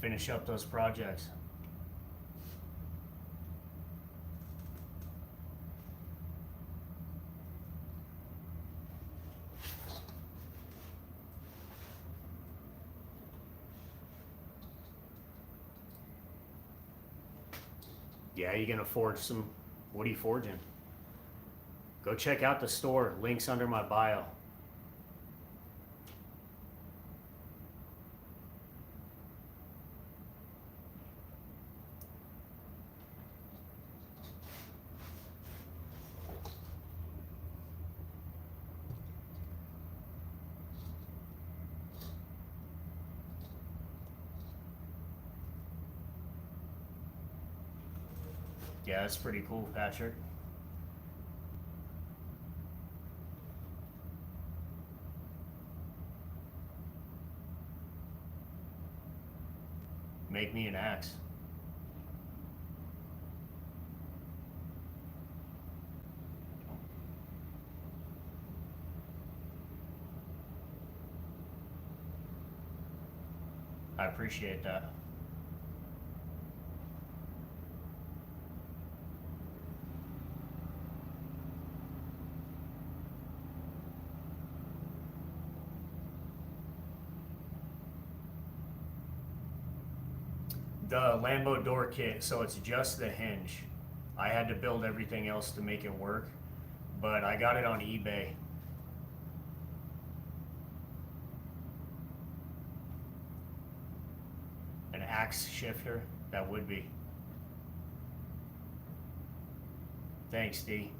Finish up those projects. Yeah, you're gonna forge some. What are you forging? Go check out the store. Links under my bio. Yeah, that's pretty cool, Patrick. Make me an axe. I appreciate that. The Lambo door kit, so it's just the hinge. I had to build everything else to make it work, but I got it on eBay. An axe shifter? That would be. Thanks, D.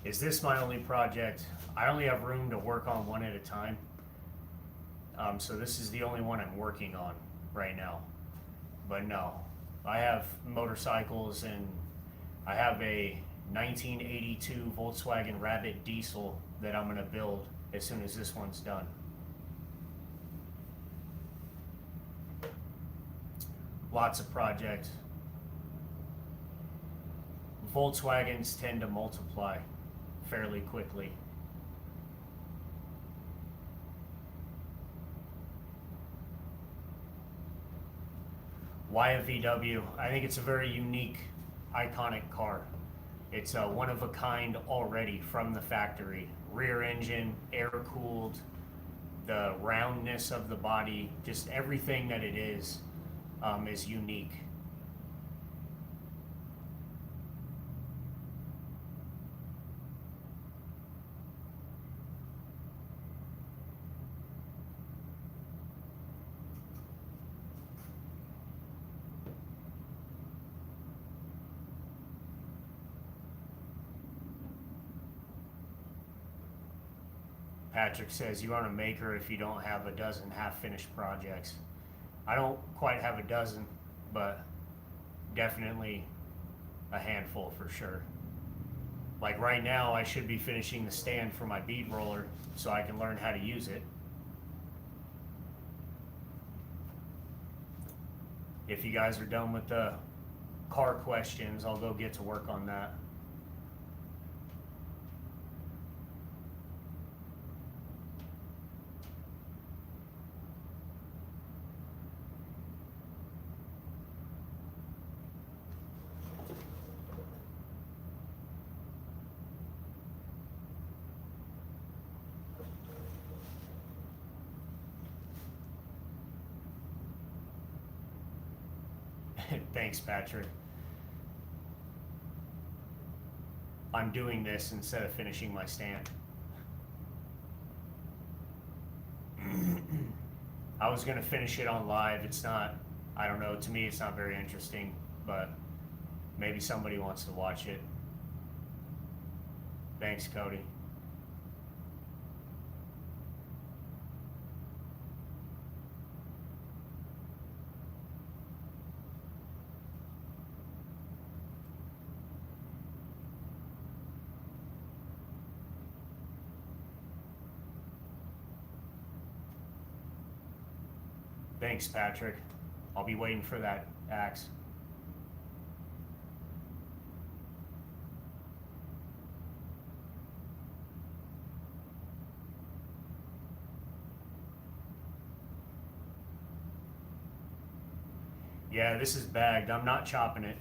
Is this my only project? I only have room to work on one at a time. So this is the only one I'm working on right now. But no, I have motorcycles, and I have a 1982 Volkswagen Rabbit diesel that I'm gonna build as soon as this one's done. Lots of projects. Volkswagens tend to multiply fairly quickly. Why a VW? I think it's a very unique, iconic car. It's one of a kind already from the factory. Rear engine, air cooled, the roundness of the body, just everything that it is unique. Patrick says you aren't a maker if you don't have a dozen half-finished projects. I don't quite have a dozen, but definitely a handful for sure. Like right now, I should be finishing the stand for my bead roller so I can learn how to use it. If you guys are done with the car questions, I'll go get to work on that. Thanks, Patrick. I'm doing this instead of finishing my stand. I was gonna finish it on live. It's not, I don't know, to me it's not very interesting, but maybe somebody wants to watch it. Thanks, Cody. Thanks, Patrick. I'll be waiting for that axe. Yeah, this is bagged. I'm not chopping it.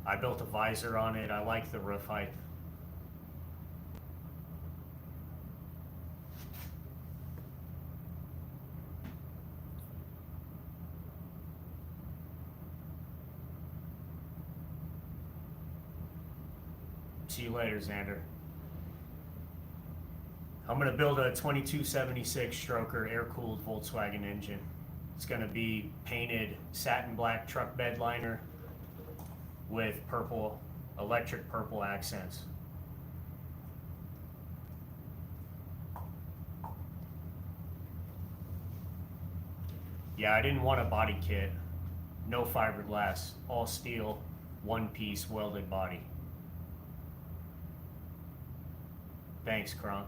I built a visor on it. I like the roof height. See you later, Xander. I'm going to build a 2276 stroker air-cooled Volkswagen engine. It's going to be painted satin black truck bed liner with purple, electric purple accents. Yeah, I didn't want a body kit. No fiberglass, all steel, one-piece welded body. Thanks, Kronk.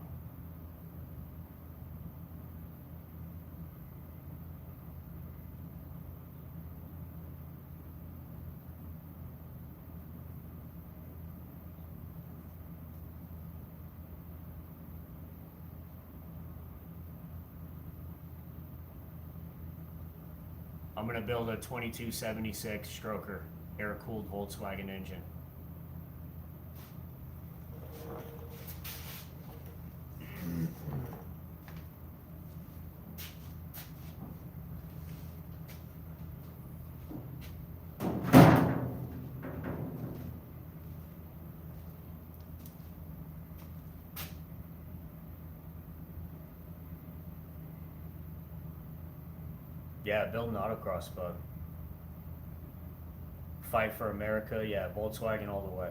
I'm going to build a 2276 stroker, air-cooled Volkswagen engine. Yeah, build an autocross bug. Fight for America, yeah, Volkswagen all the way.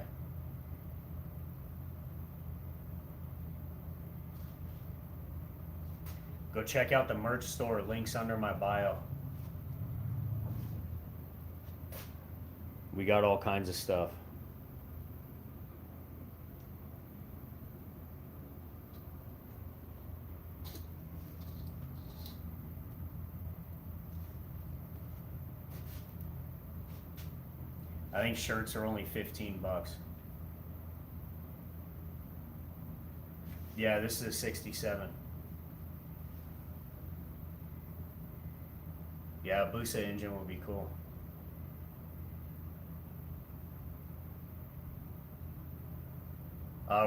Go check out the merch store, links under my bio. We got all kinds of stuff. I think shirts are only 15 bucks. Yeah, this is a 67. Yeah, a Busa engine would be cool.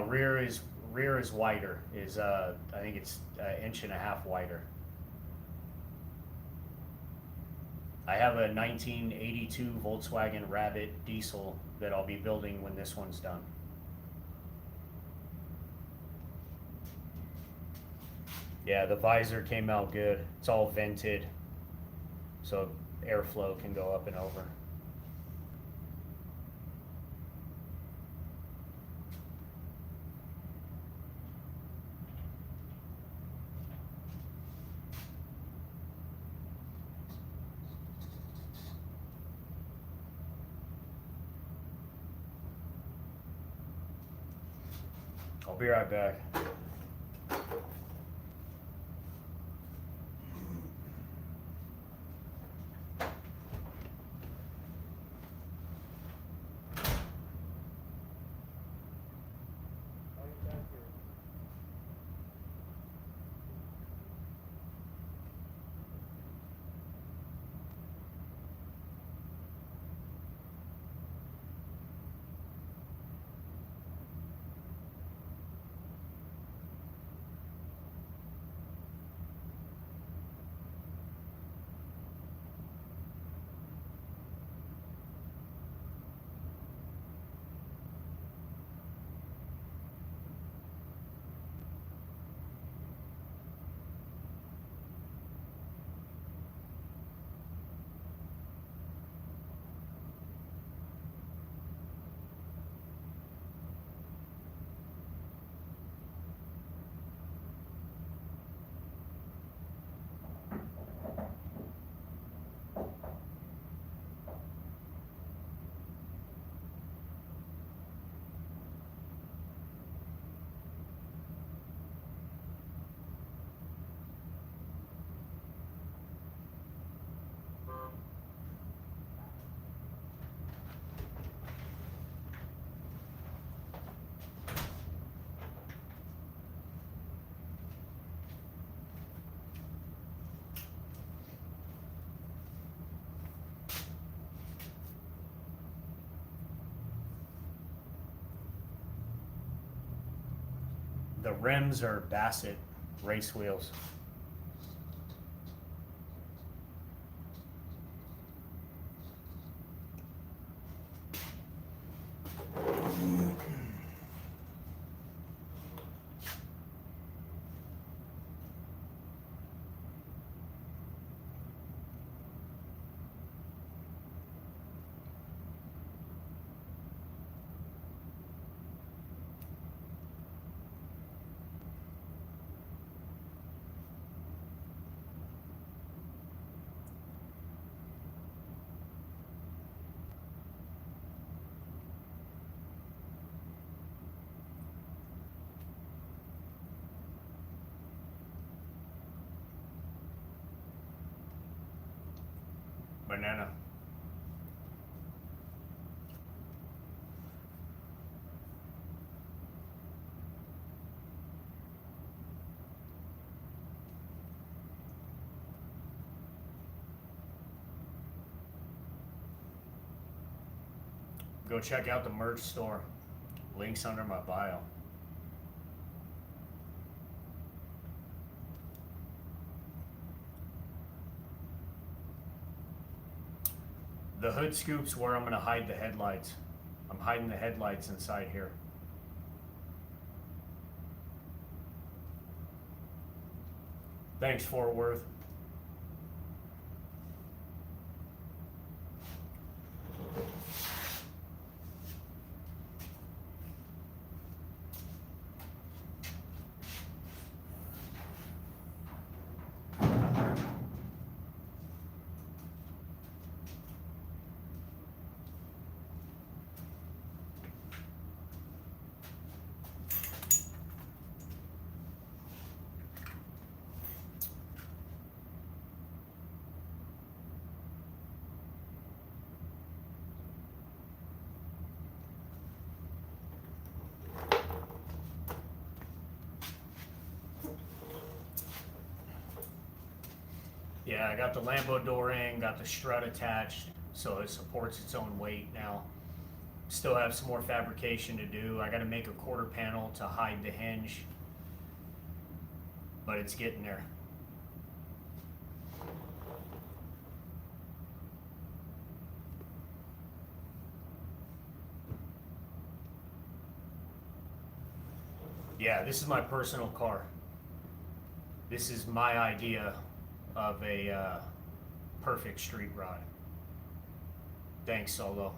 Rear is wider. I think it's an inch and a half wider. I have a 1982 Volkswagen Rabbit diesel that I'll be building when this one's done. Yeah, the visor came out good. It's all vented, so airflow can go up and over. I'll be right back. The rims are Bassett race wheels. banana. Go check out the merch store. Links under my bio. The hood scoop's where I'm going to hide the headlights. I'm hiding the headlights inside here. Thanks, Fort Worth. Yeah, I got the Lambo door in, got the strut attached, so it supports its own weight now. Still have some more fabrication to do. I got to make a quarter panel to hide the hinge, but it's getting there. Yeah, this is my personal car. This is my idea of a perfect street rod. Thanks, Solo.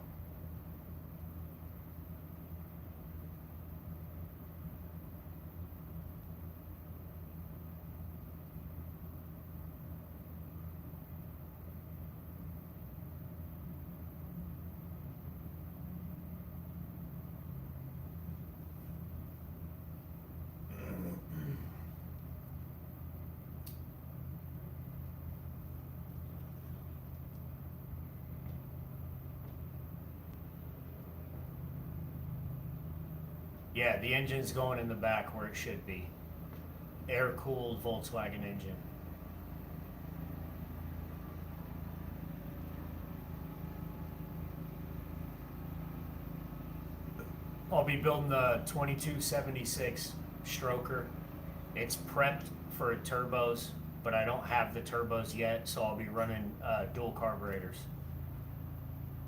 Yeah, the engine's going in the back where it should be. Air-cooled Volkswagen engine. I'll be building the 2276 stroker. It's prepped for turbos, but I don't have the turbos yet, so I'll be running dual carburetors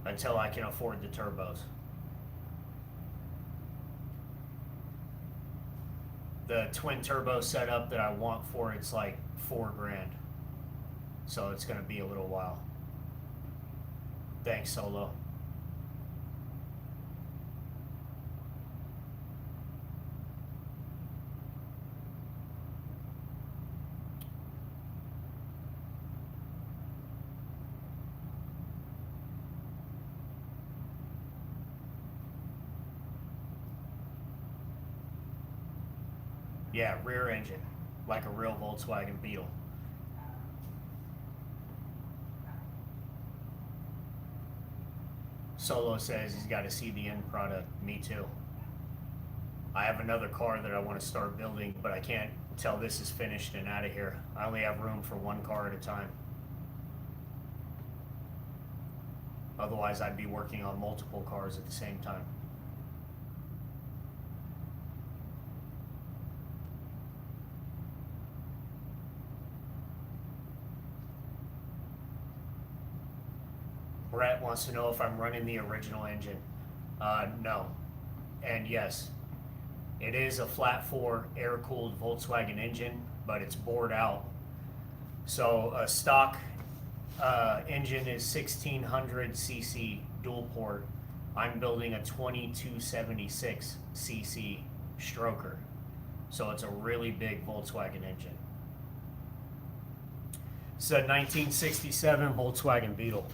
until I can afford the turbos. The twin turbo setup that I want for it's like $4,000, so it's going to be a little while. Thanks, Solo. Yeah, rear engine, like a real Volkswagen Beetle. Solo says he's got to see the end product. Me too. I have another car that I want to start building, but I can't until this is finished and out of here. I only have room for one car at a time. Otherwise, I'd be working on multiple cars at the same time. Brett wants to know if I'm running the original engine. No. And yes, it is a flat 4 air-cooled Volkswagen engine, but it's bored out. So a stock engine is 1600 cc dual port. I'm building a 2276 cc stroker. So it's a really big Volkswagen engine. It's a 1967 Volkswagen Beetle.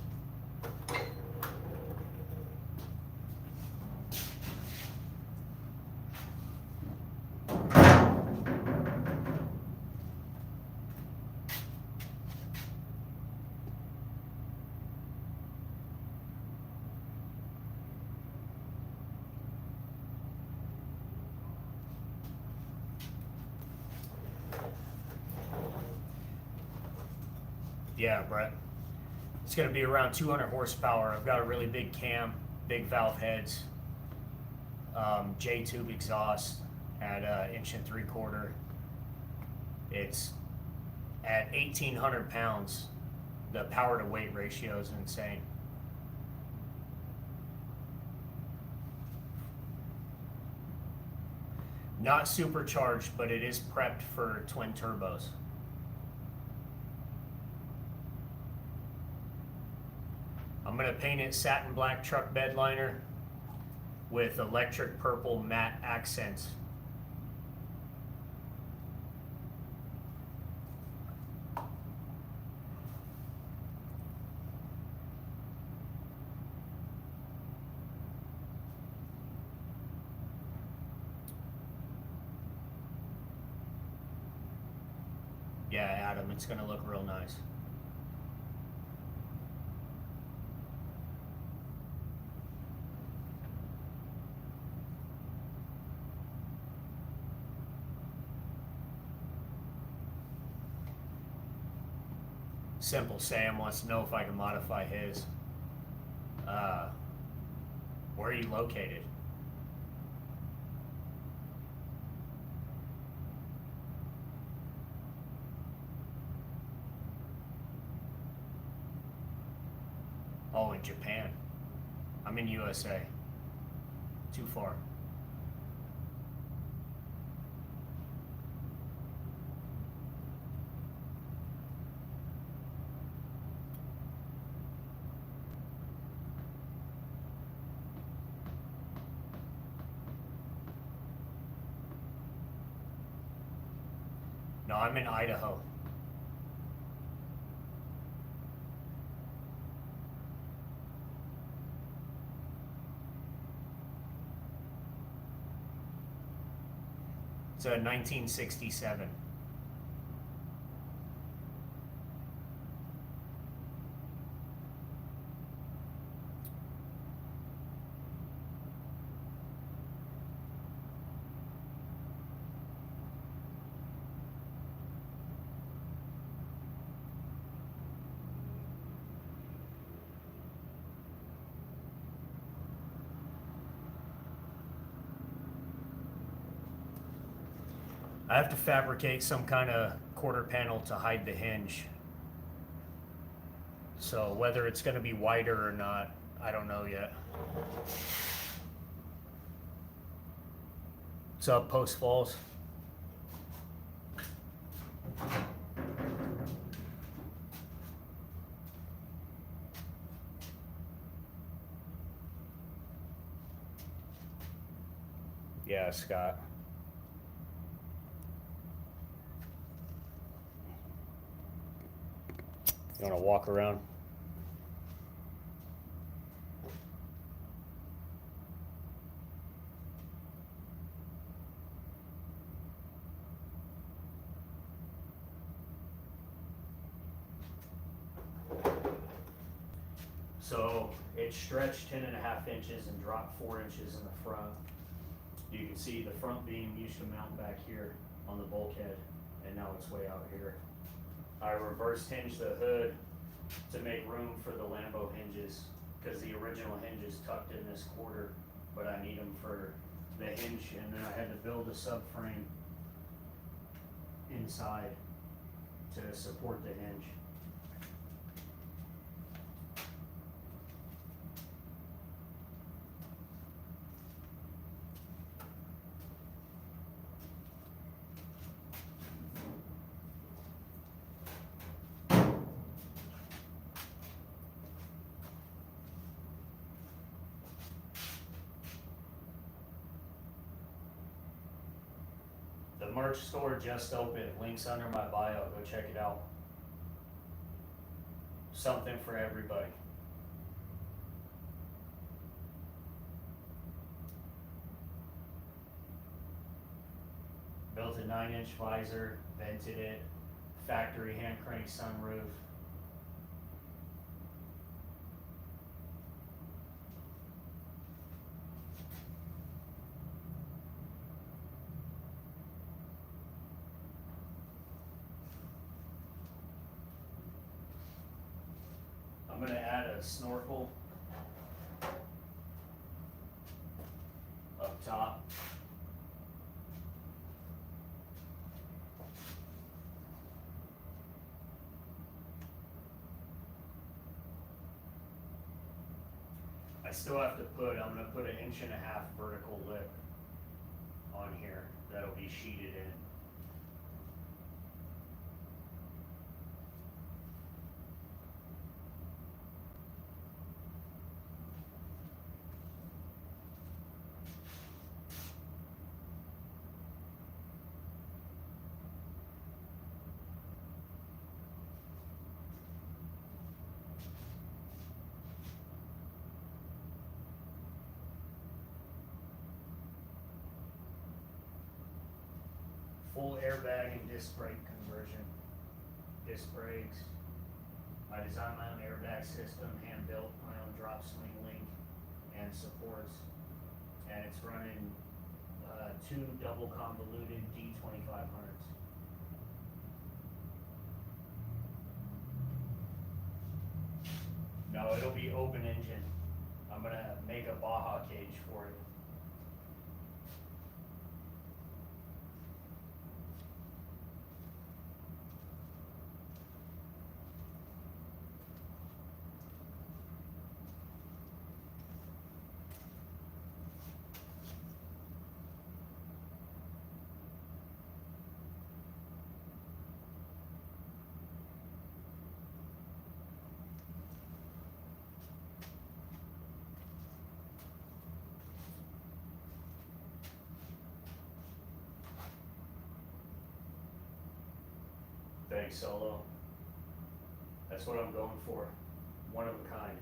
Yeah, Brett. It's going to be around 200 horsepower. I've got a really big cam, big valve heads, J-tube exhaust at 1.75 inch. It's at 1,800 pounds. The power to weight ratio is insane. Not supercharged, but it is prepped for twin turbos. I'm going to paint it satin black truck bed liner with electric purple matte accents. Yeah, Adam, it's going to look real nice. Simple Sam wants to know if I can modify his. Where are you located? Oh, in Japan. I'm in USA. Too far. No, I'm in Idaho. It's a 1967. I have to fabricate some kind of quarter panel to hide the hinge. So whether it's going to be wider or not, I don't know yet. What's up, Post Falls? Yeah, Scott. You want to walk around? So it stretched 10.5 inches and dropped 4 inches in the front. You can see the front beam used to mount back here on the bulkhead, and now it's way out here. I reverse hinged the hood to make room for the Lambo hinges, because the original hinge is tucked in this quarter, but I need them for the hinge, and then I had to build a subframe inside to support the hinge. The merch store just opened. Links under my bio. Go check it out. Something for everybody. Built a 9-inch visor, vented it, factory hand crank sunroof. a snorkel up top. I still have to I'm gonna put an 1.5 inch vertical lip on here that'll be sheeted in. Full airbag and disc brake conversion. Disc brakes. I designed my own airbag system, hand built my own drop swing link and supports. And it's running 2 double convoluted D2500s. No, it'll be open engine. I'm gonna make a Baja cage for it. Bag solo. That's what I'm going for. One of a kind.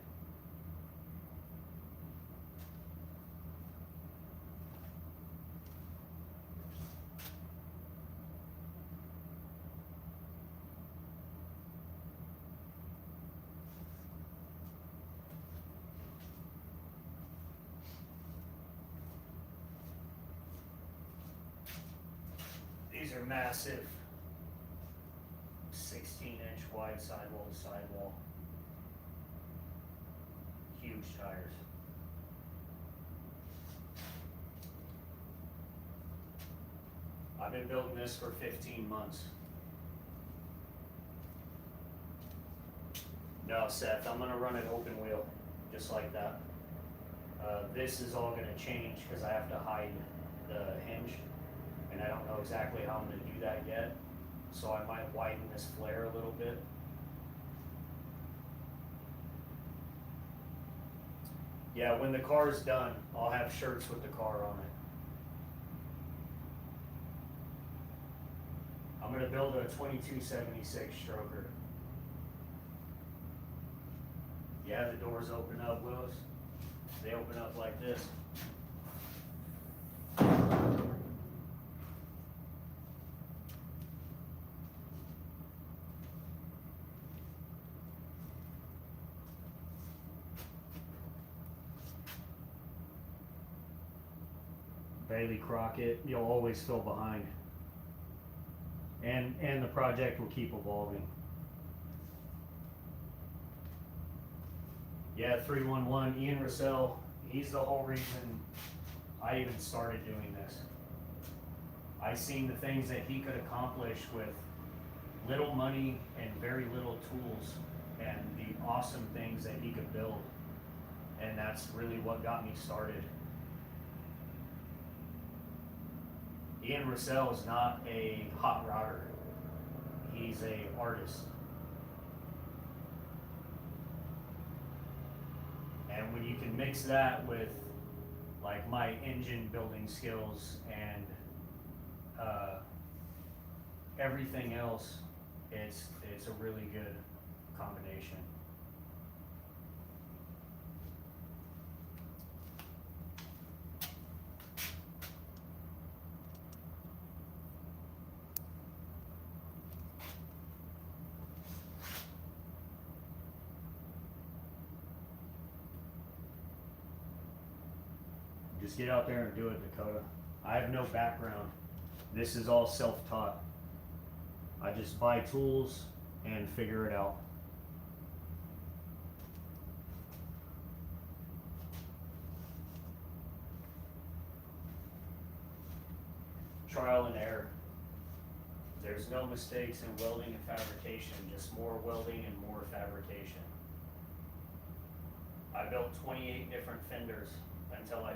These are massive. 16-inch wide sidewall to sidewall. Huge tires. I've been building this for 15 months. No, Seth, I'm gonna run it open wheel, just like that. This is all gonna change because I have to hide the hinge, and I don't know exactly how I'm gonna do that yet. So I might widen this flare a little bit. Yeah, when the car is done, I'll have shirts with the car on it. I'm gonna build a 2276 stroker. Yeah, the doors open up, Willis. They open up like this. Bailey Crockett, you'll always fill behind. And the project will keep evolving. Yeah, 311, Ian Russell, he's the whole reason I even started doing this. I seen the things that he could accomplish with little money and very little tools, and the awesome things that he could build. And that's really what got me started. Ian Russell is not a hot rodder. He's an artist. And when you can mix that with like my engine building skills and everything else, it's a really good combination. Just get out there and do it, Dakota. I have no background. This is all self-taught. I just buy tools and figure it out. Trial and error. There's no mistakes in welding and fabrication, just more welding and more fabrication. I built 28 different fenders until I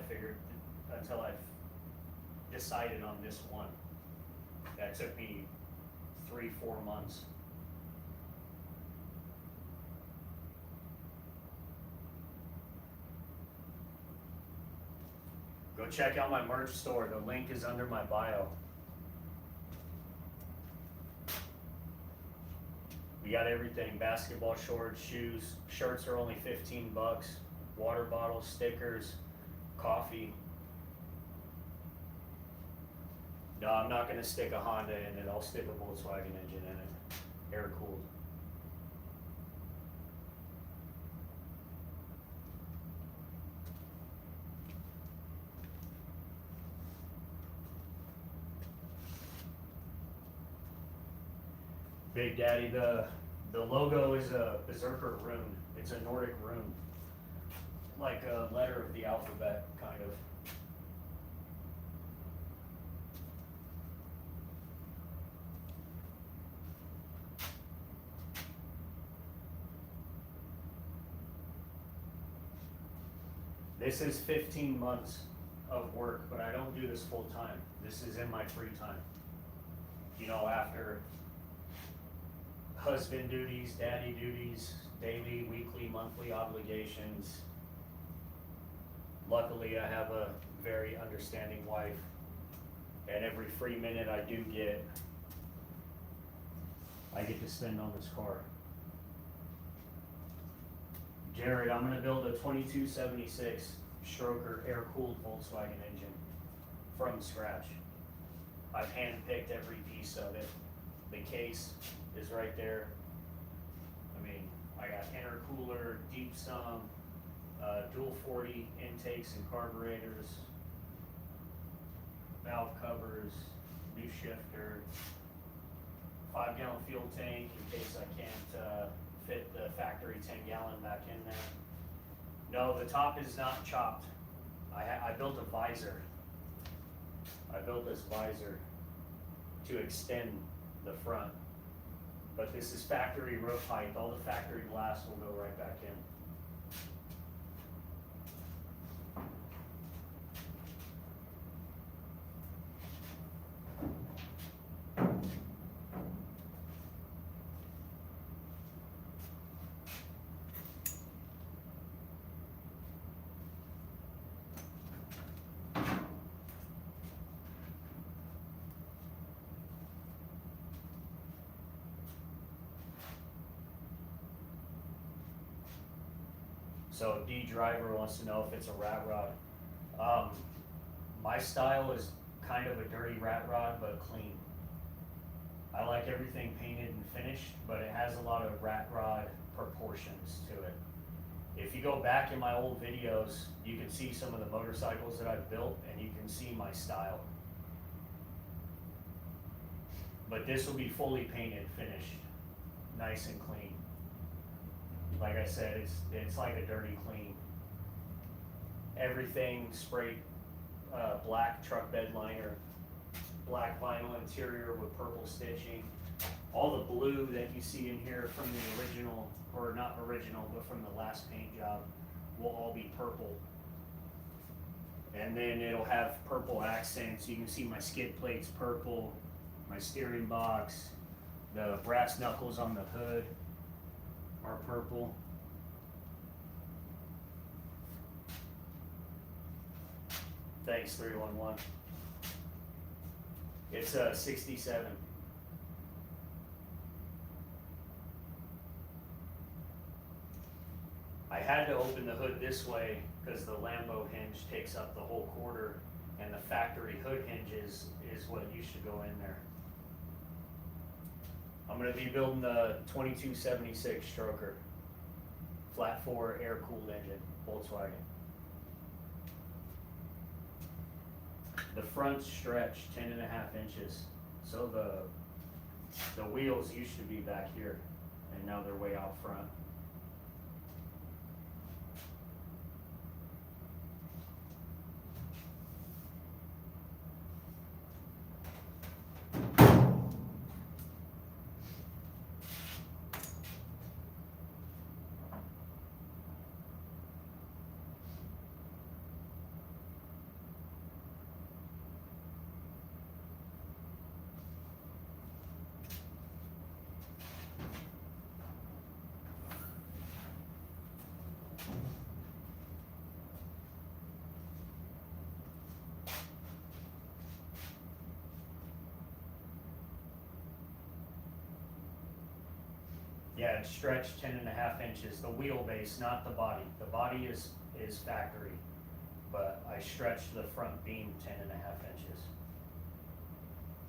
decided on this one. That took me 3-4 months. Go check out my merch store. The link is under my bio. We got everything: basketball shorts, shoes. Shirts are only 15 bucks. Water bottles, stickers, coffee. No, I'm not gonna stick a Honda in it. I'll stick a Volkswagen engine in it. Air cooled. Big Daddy, the logo is a Berzerker rune. It's a Nordic rune, like a letter of the alphabet, kind of. This is 15 months of work, but I don't do this full time. This is in my free time. You know, after husband duties, daddy duties, daily, weekly, monthly obligations. Luckily, I have a very understanding wife, and every free minute I do get, I get to spend on this car. Jared, I'm gonna build a 2276 stroker air-cooled Volkswagen engine from scratch. I've hand-picked every piece of it. The case is right there. I mean, I got intercooler, deep sump, dual 40 intakes and carburetors, valve covers, new shifter, 5-gallon fuel tank in case I can't fit the factory 10-gallon back in there. No, the top is not chopped. I built a visor. I built this visor to extend the front. But this is factory roof height. All the factory glass will go right back in. So D Driver wants to know if it's a rat rod. My style is kind of a dirty rat rod, but clean. I like everything painted and finished, but it has a lot of rat rod proportions to it. If you go back in my old videos, you can see some of the motorcycles that I've built, and you can see my style. But this will be fully painted, finished, nice and clean. Like I said, it's like a dirty clean. Everything sprayed black truck bed liner, black vinyl interior with purple stitching. All the blue that you see in here from the original, or not original, but from the last paint job, will all be purple. And then it'll have purple accents. You can see my skid plates purple, my steering box, the brass knuckles on the hood are purple. Thanks, 311. It's a 67. I had to open the hood this way because the Lambo hinge takes up the whole quarter, and the factory hood hinge is what used to go in there. I'm going to be building the 2276 stroker, flat 4 air-cooled engine, Volkswagen. The front's stretched 10.5 inches, so the wheels used to be back here, and now they're way out front. Yeah, it's stretched 10.5 inches, the wheelbase, not the body. The body is factory, but I stretched the front beam 10.5 inches.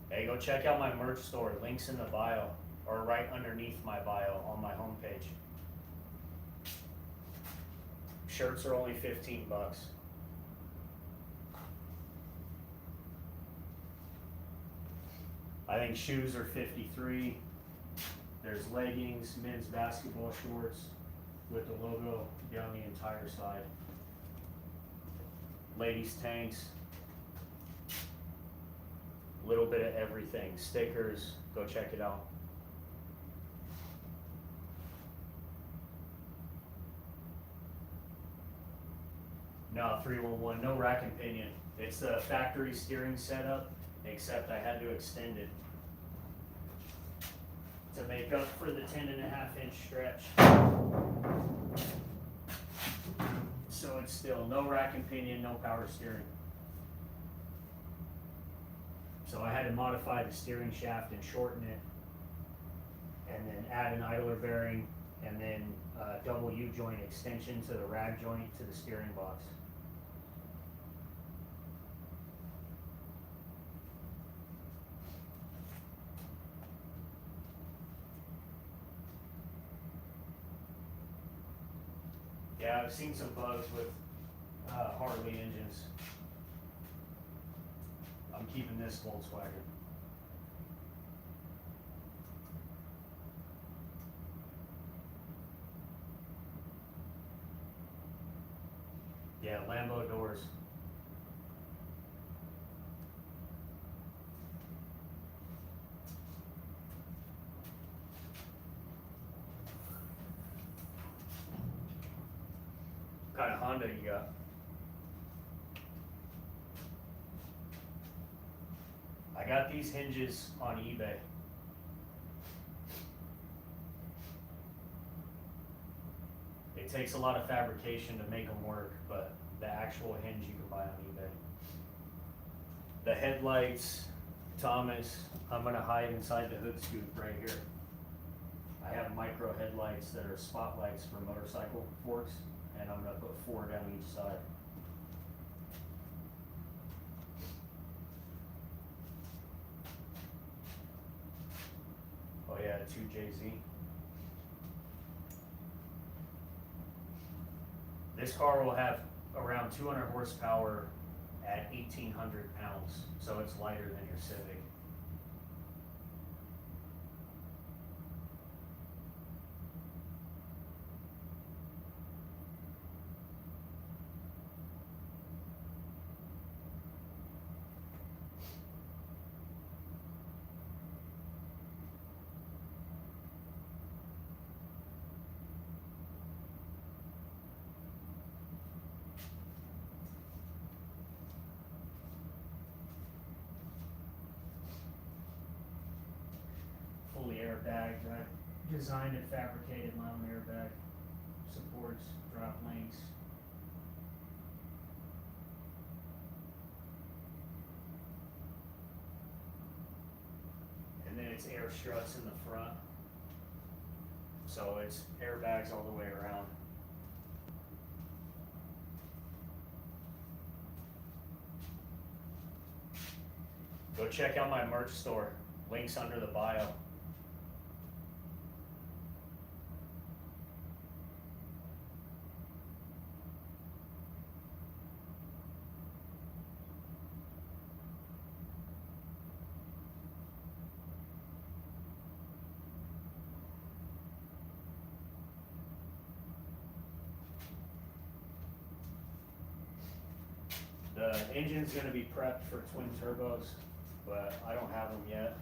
Hey, go check out my merch store, links in the bio, or right underneath my bio on my homepage. Shirts are only 15 bucks. I think shoes are 53. There's leggings, men's basketball shorts with the logo down the entire side. Ladies tanks, a little bit of everything. Stickers, go check it out. No, 311, no rack and pinion. It's the factory steering setup, except I had to extend it to make up for the 10.5 inch stretch. So it's still no rack and pinion, no power steering. So I had to modify the steering shaft and shorten it, and then add an idler bearing, and then a double U-joint extension to the rag joint to the steering box. Yeah, I've seen some bugs with Harley engines. I'm keeping this Volkswagen. Yeah, Lambo doors. What kind of Honda you got? I got these hinges on eBay. It takes a lot of fabrication to make them work, but the actual hinge you can buy on eBay. The headlights, Thomas, I'm gonna hide inside the hood scoop right here. I have micro headlights that are spotlights for motorcycle forks, and I'm gonna put 4 down each side. Oh yeah, 2JZ. This car will have around 200 horsepower at 1,800 pounds, so it's lighter than your Civic. Fully airbagged. I designed and fabricated my own airbag. Supports, drop links. And then it's air struts in the front. So it's airbags all the way around. Go check out my merch store. Links under the bio. The engine's going to be prepped for twin turbos, but I don't have them yet,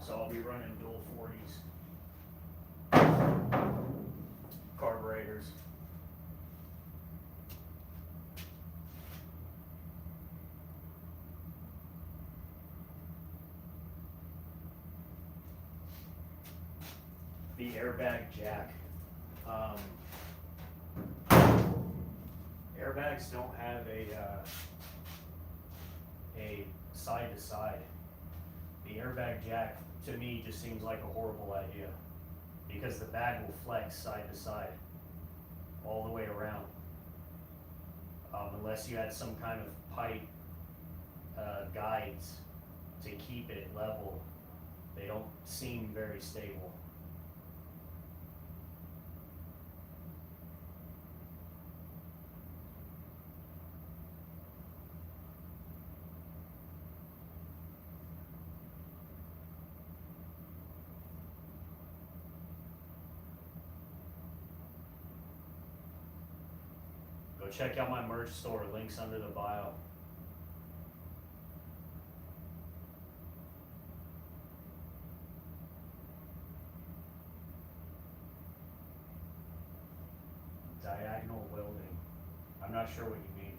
so I'll be running dual 40s. Carburetors. The airbag jack. Airbags don't have a side to side. The airbag jack to me just seems like a horrible idea. because the bag will flex side to side all the way around. Unless you had some kind of pipe guides to keep it level, they don't seem very stable. Go check out my merch store, links under the bio. Diagonal welding. I'm not sure what you mean.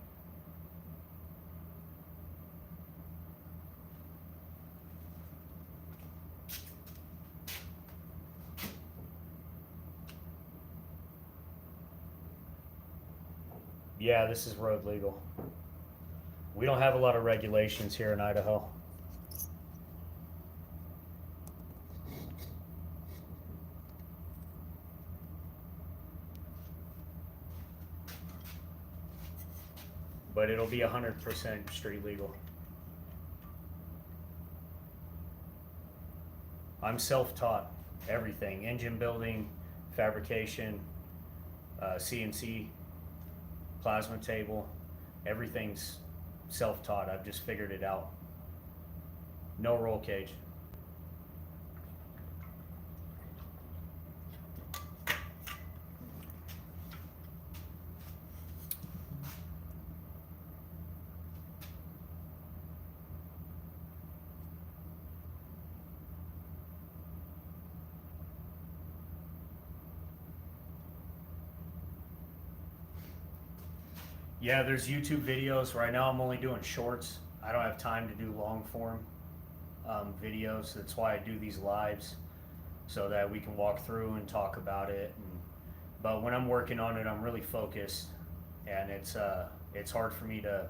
Yeah, this is road legal. We don't have a lot of regulations here in Idaho. But it'll be 100% street legal. I'm self-taught, everything, engine building, fabrication, CNC, plasma table, everything's self-taught. I've just figured it out. No roll cage. Yeah, there's YouTube videos. Right now I'm only doing shorts. I don't have time to do long form videos. That's why I do these lives, so that we can walk through and talk about it. But when I'm working on it, I'm really focused, and it's hard for me to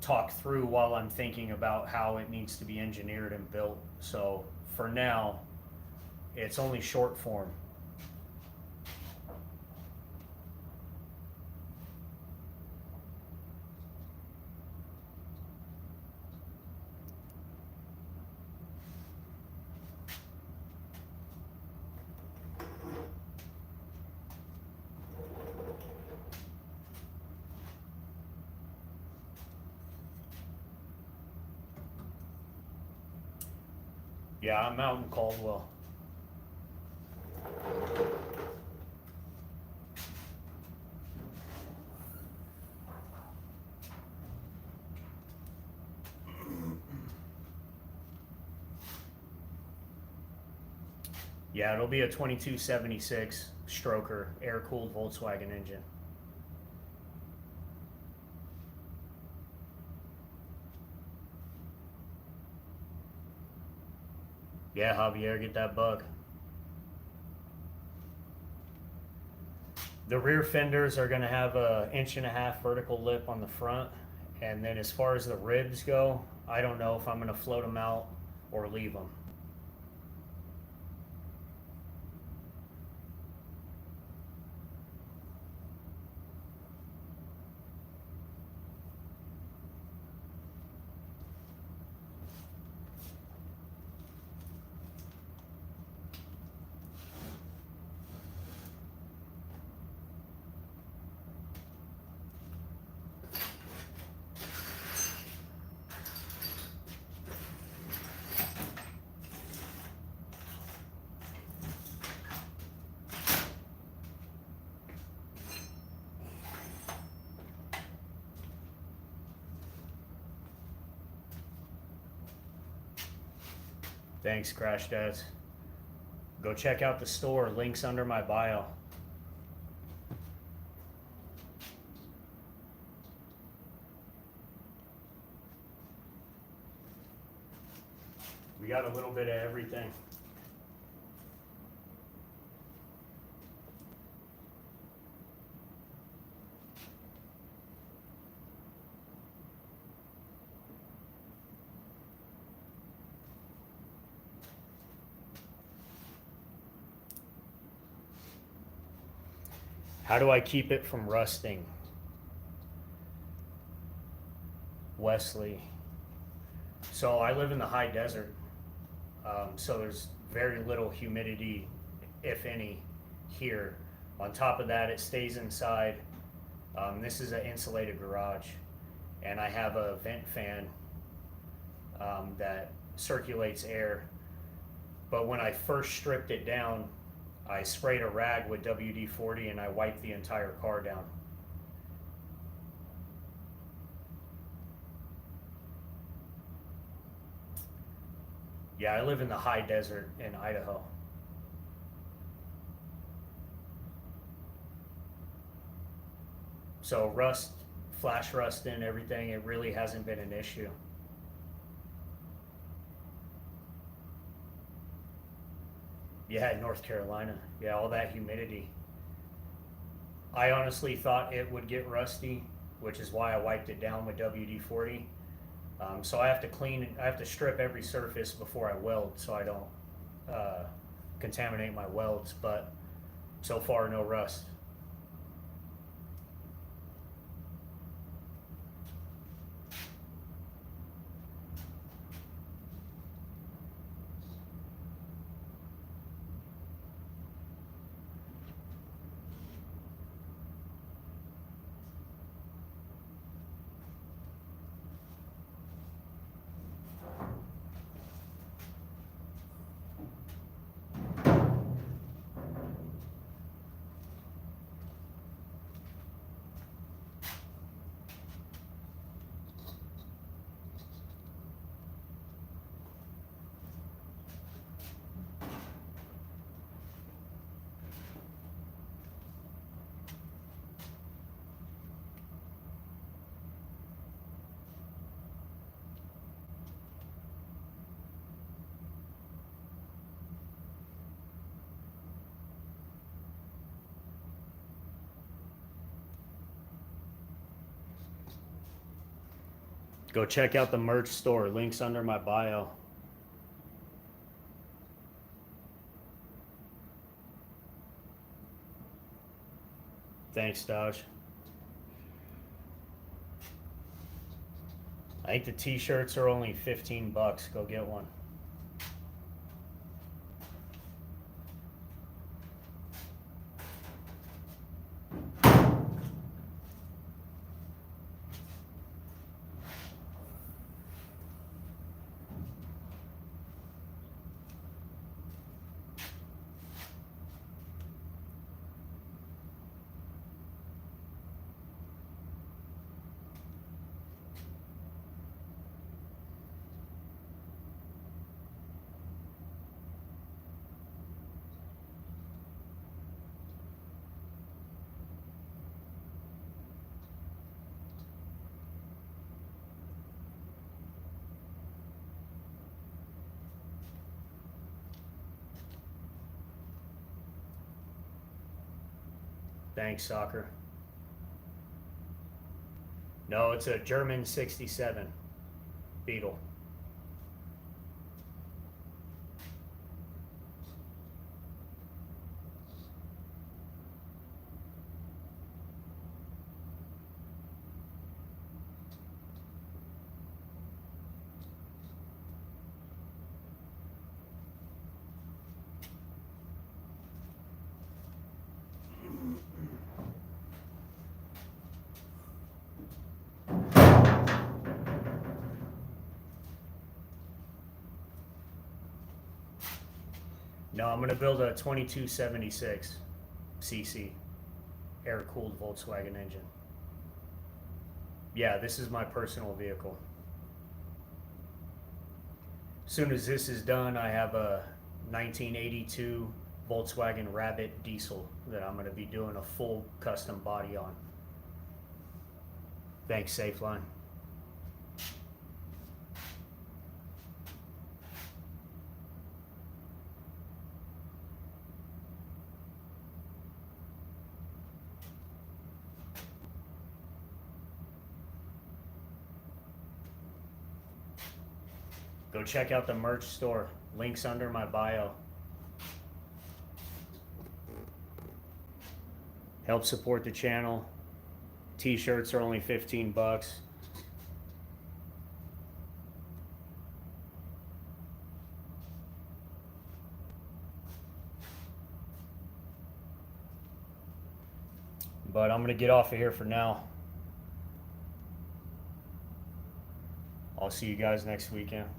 talk through while I'm thinking about how it needs to be engineered and built. So for now, it's only short form. Yeah, I'm out in Caldwell. Yeah, it'll be a 2276 stroker, air-cooled Volkswagen engine. Yeah, Javier, get that bug. The rear fenders are gonna have a 1.5 inch vertical lip on the front, and then as far as the ribs go, I don't know if I'm gonna float them out or leave them. Thanks, Crash Dads. Go check out the store, links under my bio. We got a little bit of everything. How do I keep it from rusting? Wesley. So I live in the high desert, so there's very little humidity, if any, here. On top of that, it stays inside. This is an insulated garage, and I have a vent fan that circulates air. But when I first stripped it down, I sprayed a rag with WD-40 and I wiped the entire car down. Yeah, I live in the high desert in Idaho. So rust, flash rust and everything, it really hasn't been an issue. Yeah, North Carolina. Yeah, all that humidity. I honestly thought it would get rusty, which is why I wiped it down with WD-40. So I have to I have to strip every surface before I weld so I don't contaminate my welds, but so far no rust. Go check out the merch store. Links under my bio. Thanks, Dodge. I think the t-shirts are only 15 bucks. Go get one. Thanks, Soccer. No, it's a German 67 Beetle. No, I'm going to build a 2276 cc air-cooled Volkswagen engine. Yeah, this is my personal vehicle. As soon as this is done, I have a 1982 Volkswagen Rabbit diesel that I'm going to be doing a full custom body on. Thanks, Safeline. Go check out the merch store. Links under my bio. Help support the channel. T-shirts are only 15 bucks. But I'm gonna get off of here for now. I'll see you guys next weekend.